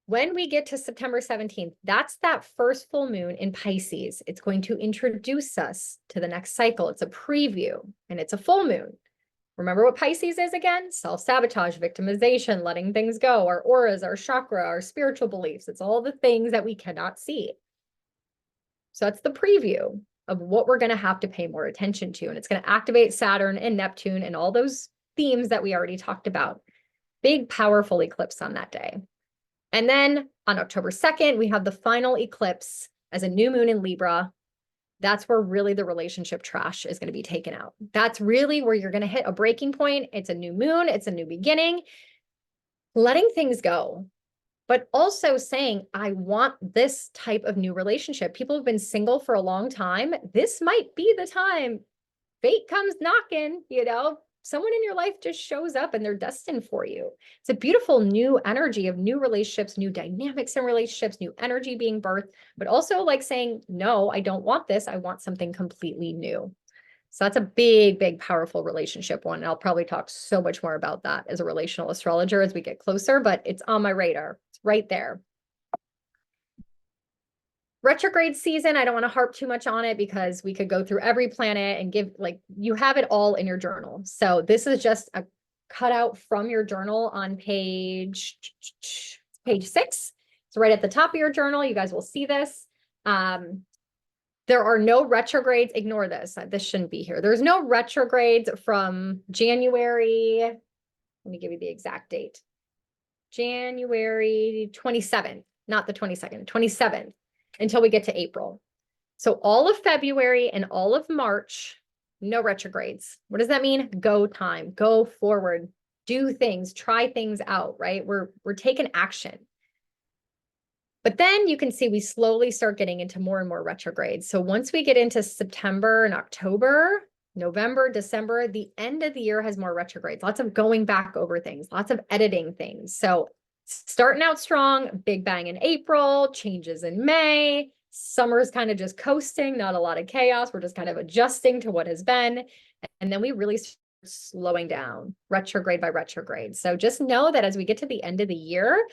When we get to September 17th, that's that first full moon in Pisces. It's going to introduce us to the next cycle. It's a preview and it's a full moon. Remember what Pisces is again? Self-sabotage, victimization, letting things go, our auras, our chakra, our spiritual beliefs. It's all the things that we cannot see. So that's the preview of what we're going to have to pay more attention to. And it's going to activate Saturn and Neptune and all those themes that we already talked about. Big, powerful eclipse on that day. And then on October 2nd, we have the final eclipse as a new moon in Libra. that's where really the relationship trash is going to be taken out. That's really where you're going to hit a breaking point. It's a new moon, it's a new beginning. Letting things go, but also saying, I want this type of new relationship. People have been single for a long time. This might be the time. Fate comes knocking, someone in your life just shows up and they're destined for you. It's a beautiful new energy of new relationships, new dynamics in relationships, new energy being birthed, but also like saying, no, I don't want this. I want something completely new. So that's a big, big, powerful relationship one. And I'll probably talk so much more about that as a relational astrologer as we get closer, but it's on my radar. It's right there. Retrograde season, I don't want to harp too much on it because we could go through every planet and give, like, you have it all in your journal. So this is just a cutout from your journal on page 6. It's right at the top of your journal. You guys will see this. There are no retrogrades. Ignore this. This shouldn't be here. There's no retrogrades from January. Let me give you the exact date. January 27th, not the 22nd, 27th, until we get to April. So all of February and all of March, no retrogrades. What does that mean? Go time, go forward, do things, try things out, right? We're taking action. But then you can see we slowly start getting into more and more retrogrades. So once we get into September and October, November, December, the end of the year has more retrogrades, lots of going back over things, lots of editing things. So starting out strong, big bang in April, changes in May, summer's kind of just coasting, not a lot of chaos. We're just kind of adjusting to what has been. And then we really start slowing down retrograde by retrograde. So just know that as we get to the end of the year,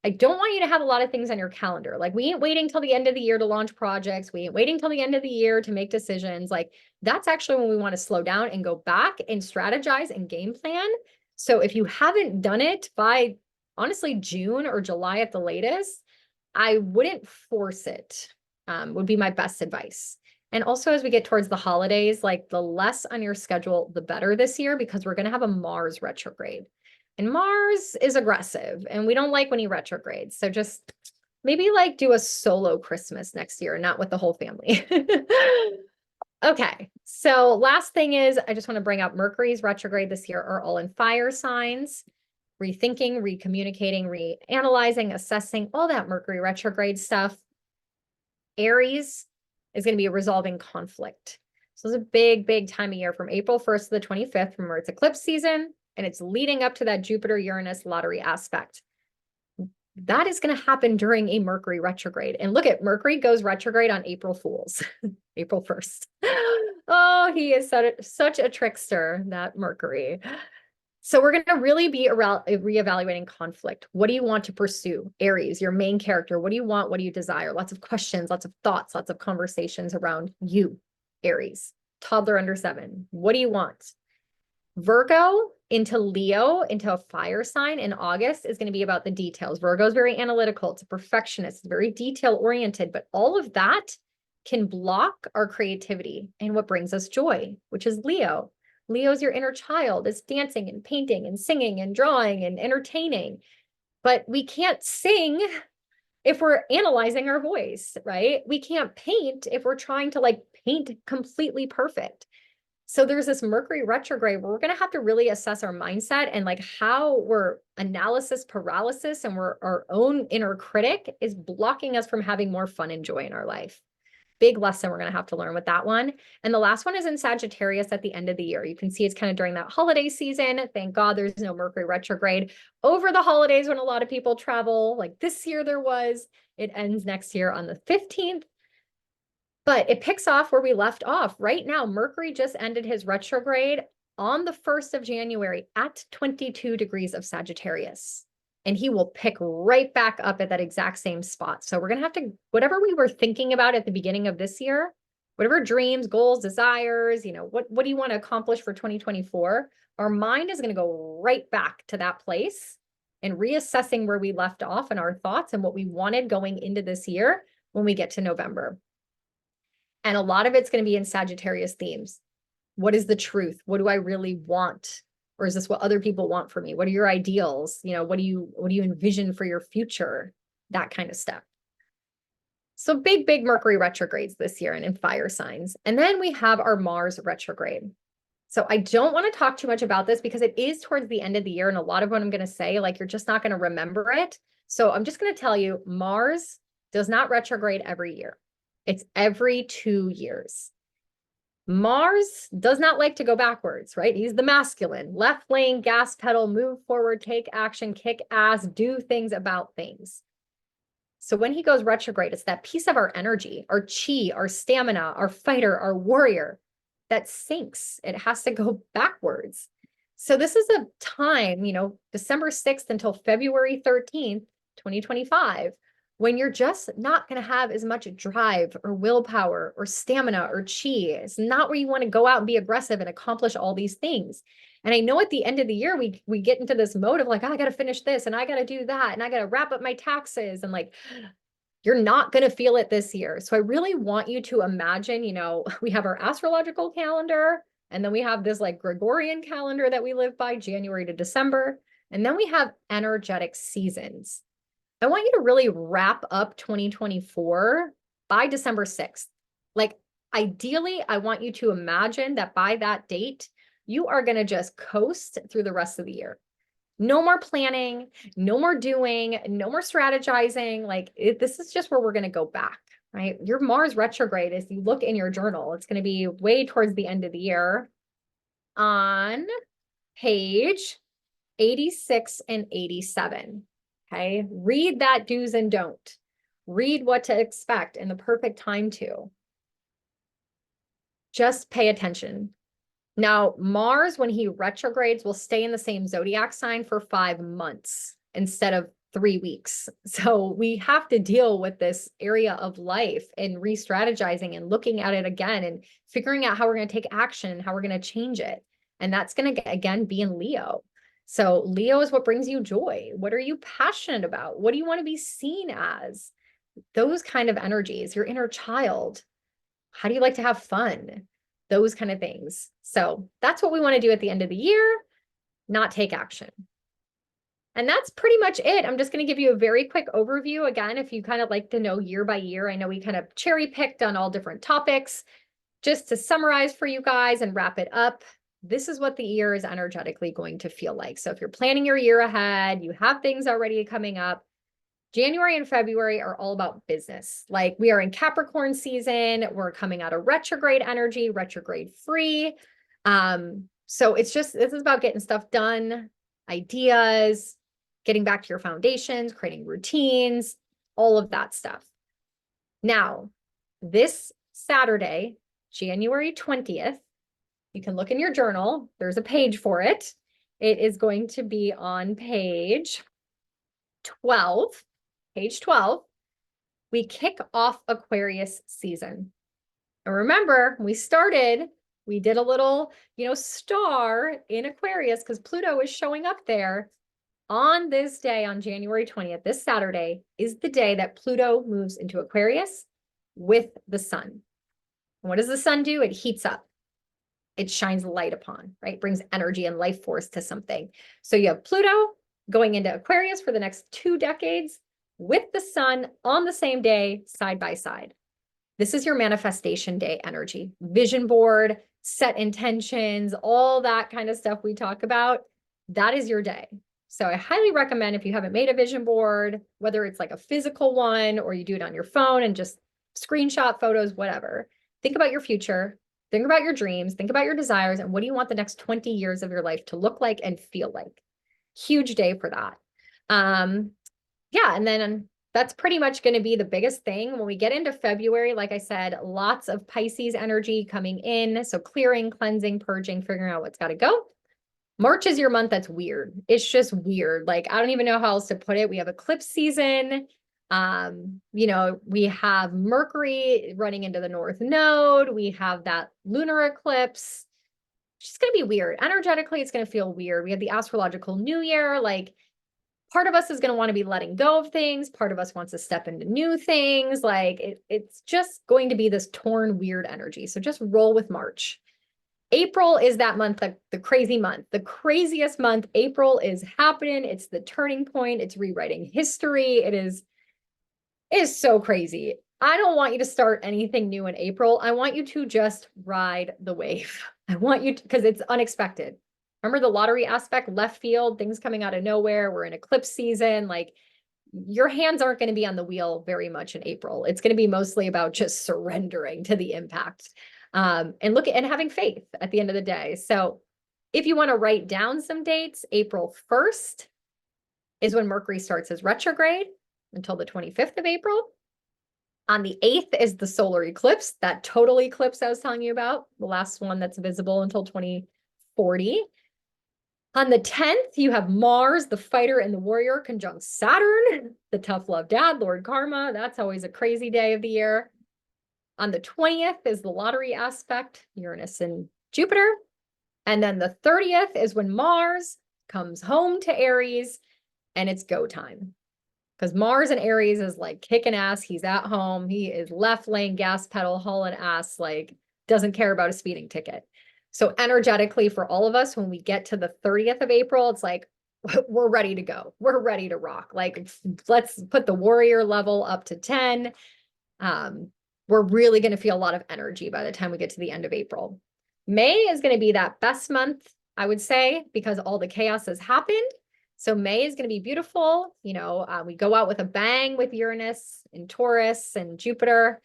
I don't want you to have a lot of things on your calendar. Like, we ain't waiting till the end of the year to launch projects. We ain't waiting till the end of the year to make decisions. Like, that's actually when we want to slow down and go back and strategize and game plan. So if you haven't done it by, honestly, June or July at the latest, I wouldn't force it, would be my best advice. And also, as we get towards the holidays, like, the less on your schedule, the better this year, because we're going to have a Mars retrograde. And Mars is aggressive and we don't like when he retrogrades. So just maybe like do a solo Christmas next year, not with the whole family. Okay. So last thing is, I just want to bring up Mercury's retrograde this year are all in fire signs, rethinking, recommunicating, reanalyzing, assessing, all that Mercury retrograde stuff. Aries is going to be resolving conflict. So it's a big, big time of year from April 1st to the 25th, from where it's eclipse season. And it's leading up to that Jupiter-Uranus lottery aspect. That is going to happen during a Mercury retrograde. And look at Mercury goes retrograde on April Fools, April 1st. Oh, he is such a trickster, that Mercury. So we're going to really be reevaluating conflict. What do you want to pursue? Aries, your main character. What do you want? What do you desire? Lots of questions, lots of thoughts, lots of conversations around you, Aries, toddler under 7. What do you want? Virgo into Leo, into a fire sign in August, is going to be about the details. Virgo is very analytical. It's a perfectionist. It's very detail oriented, but all of that can block our creativity and what brings us joy, which is Leo. Leo is your inner child. It's dancing and painting and singing and drawing and entertaining. But we can't sing if we're analyzing our voice, right? We can't paint if we're trying to like paint completely perfect. So there's this Mercury retrograde where we're going to have to really assess our mindset and like how we're analysis paralysis and we're our own inner critic is blocking us from having more fun and joy in our life. Big lesson we're going to have to learn with that one. And the last one is in Sagittarius at the end of the year. You can see it's kind of during that holiday season. Thank God there's no Mercury retrograde over the holidays when a lot of people travel. Like this year there was. It ends next year on the 15th. But it picks off where we left off. Right now, Mercury just ended his retrograde on the 1st of January at 22 degrees of Sagittarius. And he will pick right back up at that exact same spot. So we're going to have to, whatever we were thinking about at the beginning of this year, whatever dreams, goals, desires, what do you want to accomplish for 2024? Our mind is going to go right back to that place and reassessing where we left off and our thoughts and what we wanted going into this year when we get to November. And a lot of it's going to be in Sagittarius themes. What is the truth? What do I really want? Or is this what other people want for me? What are your ideals? What do you envision for your future? That kind of stuff. So big Mercury retrogrades this year and in fire signs. And then we have our Mars retrograde. So I don't want to talk too much about this because it is towards the end of the year. And a lot of what I'm going to say, like, you're just not going to remember it. So I'm just going to tell you, Mars does not retrograde every year. It's every 2 years. Mars does not like to go backwards, right? He's the masculine, left lane, gas pedal, move forward, take action, kick ass, do things about things. So when he goes retrograde, it's that piece of our energy, our chi, our stamina, our fighter, our warrior that sinks. It has to go backwards. So this is a time, December 6th until February 13th, 2025, when you're just not going to have as much drive or willpower or stamina or chi. It's not where you want to go out and be aggressive and accomplish all these things. And I know at the end of the year, we get into this mode of like, oh, I got to finish this and I got to do that and I got to wrap up my taxes, and like, you're not going to feel it this year. So I really want you to imagine, we have our astrological calendar, and then we have this like Gregorian calendar that we live by, January to December. And then we have energetic seasons. I want you to really wrap up 2024 by December 6th. Like, ideally, I want you to imagine that by that date, you are going to just coast through the rest of the year. No more planning, no more doing, no more strategizing. Like, this is just where we're going to go back, right? Your Mars retrograde, as you look in your journal, it's going to be way towards the end of the year on page 86 and 87. Okay. Read that do's and don't. Read what to expect and the perfect time to. Just pay attention. Now, Mars, when he retrogrades, will stay in the same zodiac sign for 5 months instead of 3 weeks. So we have to deal with this area of life and re-strategizing and looking at it again and figuring out how we're going to take action, how we're going to change it. And that's going to, again, be in Leo. So Leo is what brings you joy. What are you passionate about? What do you want to be seen as? Those kind of energies, your inner child. How do you like to have fun? Those kind of things. So that's what we want to do at the end of the year, not take action. And that's pretty much it. I'm just going to give you a very quick overview. Again, if you kind of like to know year by year, I know we kind of cherry picked on all different topics. Just to summarize for you guys and wrap it up, this is what the year is energetically going to feel like. So if you're planning your year ahead, you have things already coming up, January and February are all about business. Like, we are in Capricorn season. We're coming out of retrograde energy, retrograde free. So this is about getting stuff done, ideas, getting back to your foundations, creating routines, all of that stuff. Now, this Saturday, January 20th, you can look in your journal. There's a page for it. It is going to be on page 12. Page 12, we kick off Aquarius season. And remember, we did a little, star in Aquarius because Pluto is showing up there. On this day, on January 20th, this Saturday, is the day that Pluto moves into Aquarius with the sun. And what does the sun do? It heats up. It shines light upon, right? Brings energy and life force to something. So you have Pluto going into Aquarius for the next 2 decades with the sun on the same day, side by side. This is your manifestation day energy. Vision board, set intentions, all that kind of stuff we talk about. That is your day. So I highly recommend, if you haven't made a vision board, whether it's like a physical one or you do it on your phone and just screenshot photos, whatever, think about your future, think about your dreams, think about your desires, and what do you want the next 20 years of your life to look like and feel like? Huge day for that. Yeah, and then that's pretty much going to be the biggest thing. When we get into February, like I said, lots of Pisces energy coming in. So clearing, cleansing, purging, figuring out what's got to go. March is your month that's weird. It's just weird. Like, I don't even know how else to put it. We have eclipse season. We have Mercury running into the North Node. We have that lunar eclipse. It's just going to be weird. Energetically, it's going to feel weird. We have the astrological new year. Like, part of us is going to want to be letting go of things. Part of us wants to step into new things. Like, it's just going to be this torn, weird energy. So just roll with March. April is that month, the crazy month, the craziest month. April is happening. It's the turning point. It's rewriting history. is so crazy. I don't want you to start anything new in April. I want you to just ride the wave. I want you to, because it's unexpected. Remember the lottery aspect, left field, things coming out of nowhere. We're in eclipse season. Like your hands aren't going to be on the wheel very much in April. It's going to be mostly about just surrendering to the impact, and look at and having faith at the end of the day. So if you want to write down some dates, April 1st is when Mercury starts his retrograde until the 25th of April. On the 8th is the solar eclipse, that total eclipse I was telling you about, the last one that's visible until 2040. On the 10th, you have Mars, the fighter and the warrior, conjunct Saturn, the tough love dad, Lord Karma. That's always a crazy day of the year. On the 20th is the lottery aspect, Uranus and Jupiter. And then the 30th is when Mars comes home to Aries and it's go time. Because Mars and Aries is like kicking ass. He's at home. He is left lane gas pedal, hauling ass, like doesn't care about a speeding ticket. So energetically for all of us, when we get to the 30th of April, it's like, we're ready to go. We're ready to rock. Like, let's put the warrior level up to 10. We're really going to feel a lot of energy by the time we get to the end of April. May is going to be that best month, I would say, because all the chaos has happened. So May is going to be beautiful. You know, we go out with a bang with Uranus and Taurus and Jupiter,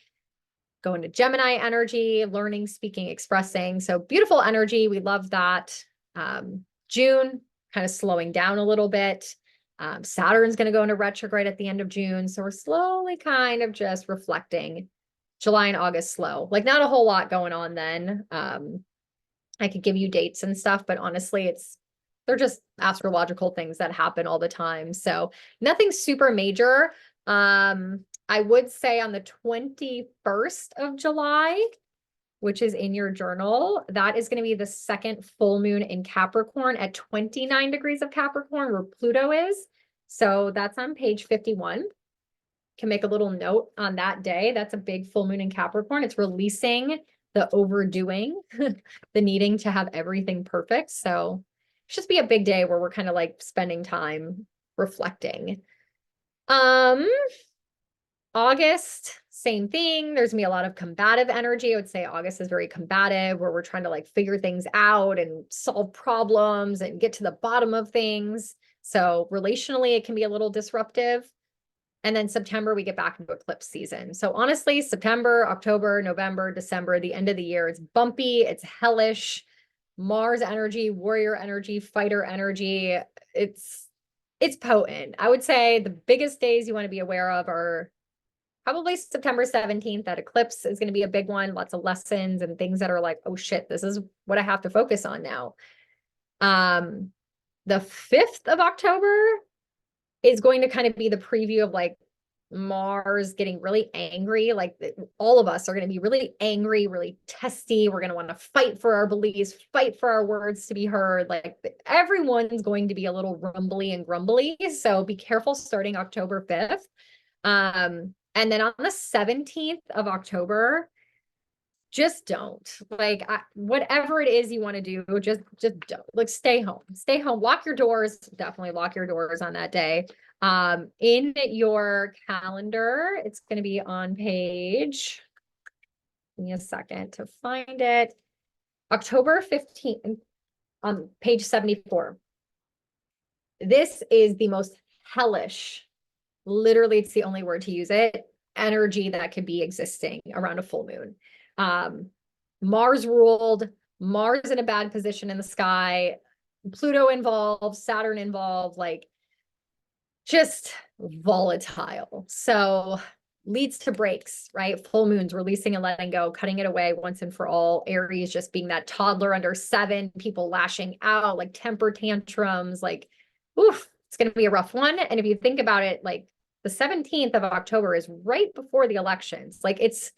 go into Gemini energy, learning, speaking, expressing. So beautiful energy. We love that. June, kind of slowing down a little bit. Saturn's going to go into retrograde at the end of June. So we're slowly kind of just reflecting. July and August slow, like not a whole lot going on then. I could give you dates and stuff, but honestly, they're just astrological things that happen all the time. So nothing super major. I would say on the 21st of July, which is in your journal, that is going to be the second full moon in Capricorn at 29 degrees of Capricorn, where Pluto is. So that's on page 51. Can make a little note on that day. That's a big full moon in Capricorn. It's releasing the overdoing, the needing to have everything perfect. So it's just be a big day where we're kind of like spending time reflecting. August, same thing. There's gonna be a lot of combative energy. I would say August is very combative, where we're trying to like figure things out and solve problems and get to the bottom of things. So relationally, it can be a little disruptive. And then September, we get back into eclipse season. So honestly, September, October, November, December, the end of the year, it's bumpy, it's hellish. Mars energy, warrior energy, fighter energy. It's potent. I would say the biggest days you want to be aware of are probably September 17th. That eclipse is going to be a big one. Lots of lessons and things that are like, oh shit, this is what I have to focus on now. The 5th of October is going to kind of be the preview of like Mars getting really angry. Like all of us are going to be really angry, really testy. We're going to want to fight for our beliefs, fight for our words to be heard. Like everyone's going to be a little rumbly and grumbly. So be careful starting October 5th. And then on the 17th of October, just don't like whatever it is you want to do, just don't, like stay home, lock your doors, definitely lock your doors on that day. In your calendar, it's going to be on page, give me a second to find it, October 15th on page 74. This is the most hellish, literally it's the only word to use it, energy that could be existing around a full moon. Mars ruled, Mars in a bad position in the sky, Pluto involved, Saturn involved, like just volatile. So leads to breaks, right? Full moons, releasing and letting go, cutting it away once and for all. Aries just being that toddler under 7, people lashing out, like temper tantrums, like, oof, it's going to be a rough one. And if you think about it, like the 17th of October is right before the elections. Like it's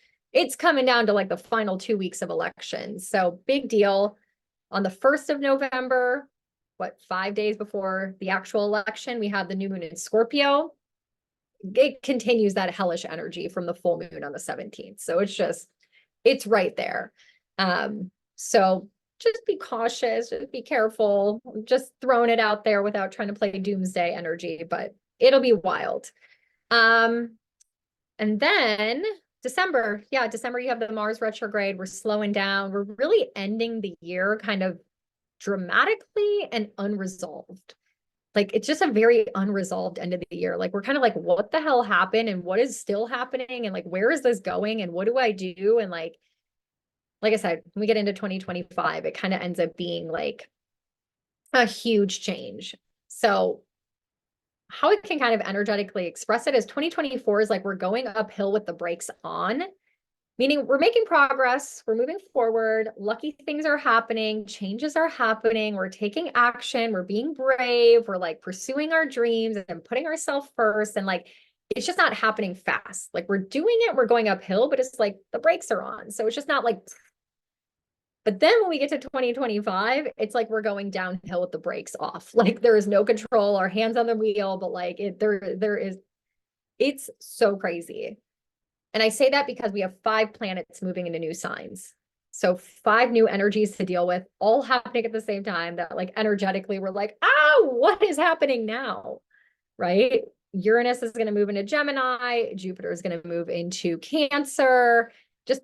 coming down to like the final 2 weeks of elections. So big deal. On the 1st of November, 5 days before the actual election, we have the new moon in Scorpio. It continues that hellish energy from the full moon on the 17th. So it's right there. So just be cautious, just be careful, just throwing it out there without trying to play doomsday energy, but it'll be wild. And then December, yeah, December, you have the Mars retrograde. We're slowing down. We're really ending the year kind of dramatically and unresolved. Like it's just a very unresolved end of the year. Like we're kind of like, what the hell happened and what is still happening? And like, where is this going? And what do I do? And like I said, when we get into 2025, it kind of ends up being like a huge change. So how I can kind of energetically express it is 2024 is like we're going uphill with the brakes on, meaning we're making progress, we're moving forward, lucky things are happening, changes are happening, we're taking action, we're being brave, we're like pursuing our dreams and putting ourselves first. And like, it's just not happening fast. Like we're doing it, we're going uphill, but it's like the brakes are on. So it's just not like, but then when we get to 2025, it's like we're going downhill with the brakes off. Like there is no control, our hands on the wheel, but like there is, it's so crazy. And I say that because we have 5 planets moving into new signs. So 5 new energies to deal with, all happening at the same time that like energetically we're like, oh, what is happening now? Right? Uranus is going to move into Gemini, Jupiter is going to move into Cancer, just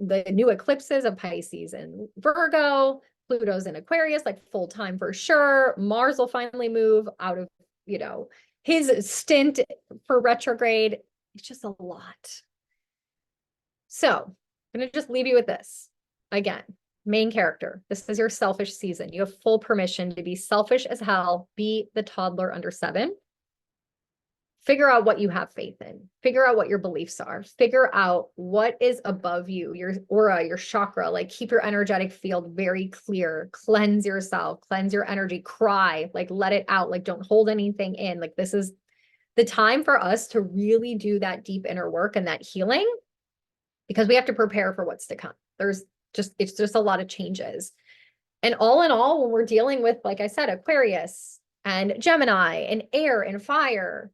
the new eclipses of Pisces and Virgo, Pluto's in Aquarius, like full time for sure. Mars will finally move out of, his stint for retrograde. It's just a lot. So I'm going to just leave you with this. Again, main character. This is your selfish season. You have full permission to be selfish as hell, be the toddler under 7. Figure out what you have faith in. Figure out what your beliefs are. Figure out what is above you, your aura, your chakra. Like keep your energetic field very clear. Cleanse yourself, cleanse your energy, cry, like let it out. Like don't hold anything in. Like this is the time for us to really do that deep inner work and that healing, because we have to prepare for what's to come. It's just a lot of changes. And all in all, when we're dealing with, like I said, Aquarius and Gemini and air and fire,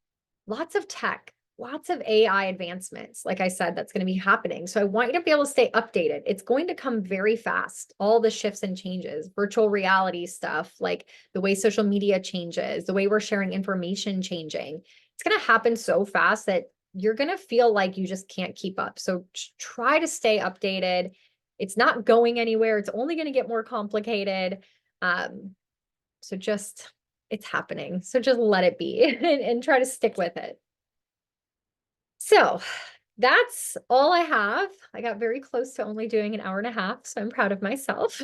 lots of tech, lots of AI advancements. Like I said, that's going to be happening. So I want you to be able to stay updated. It's going to come very fast. All the shifts and changes, virtual reality stuff, like the way social media changes, the way we're sharing information changing. It's going to happen so fast that you're going to feel like you just can't keep up. So try to stay updated. It's not going anywhere. It's only going to get more complicated. So just, it's happening. So just let it be and try to stick with it. So that's all I have. I got very close to only doing an hour and a half, so I'm proud of myself.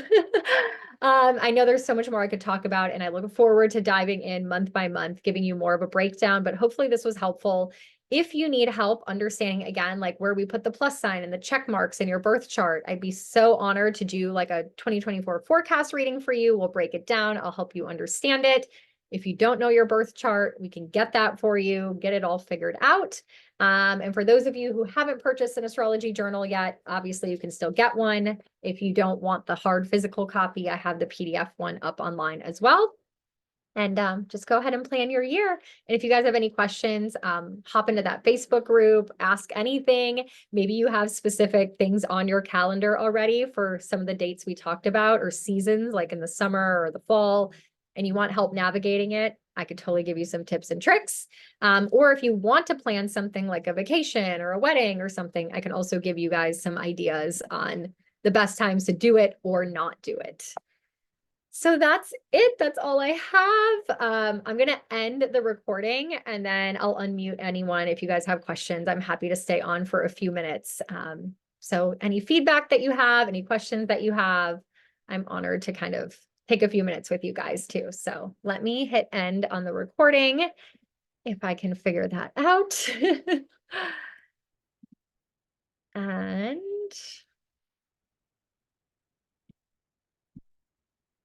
I know there's so much more I could talk about, and I look forward to diving in month by month, giving you more of a breakdown, but hopefully this was helpful. If you need help understanding, again, like where we put the plus sign and the check marks in your birth chart, I'd be so honored to do like a 2024 forecast reading for you. We'll break it down. I'll help you understand it. If you don't know your birth chart, we can get that for you, get it all figured out. And for those of you who haven't purchased an astrology journal yet, obviously you can still get one. If you don't want the hard physical copy, I have the PDF one up online as well. And just go ahead and plan your year. And if you guys have any questions, hop into that Facebook group, ask anything. Maybe you have specific things on your calendar already for some of the dates we talked about, or seasons like in the summer or the fall, and you want help navigating it. I could totally give you some tips and tricks. Or if you want to plan something like a vacation or a wedding or something, I can also give you guys some ideas on the best times to do it or not do it. So that's it. That's all I have. I'm going to end the recording and then I'll unmute anyone. If you guys have questions, I'm happy to stay on for a few minutes. So any feedback that you have, any questions that you have, I'm honored to kind of take a few minutes with you guys too. So let me hit end on the recording if I can figure that out. And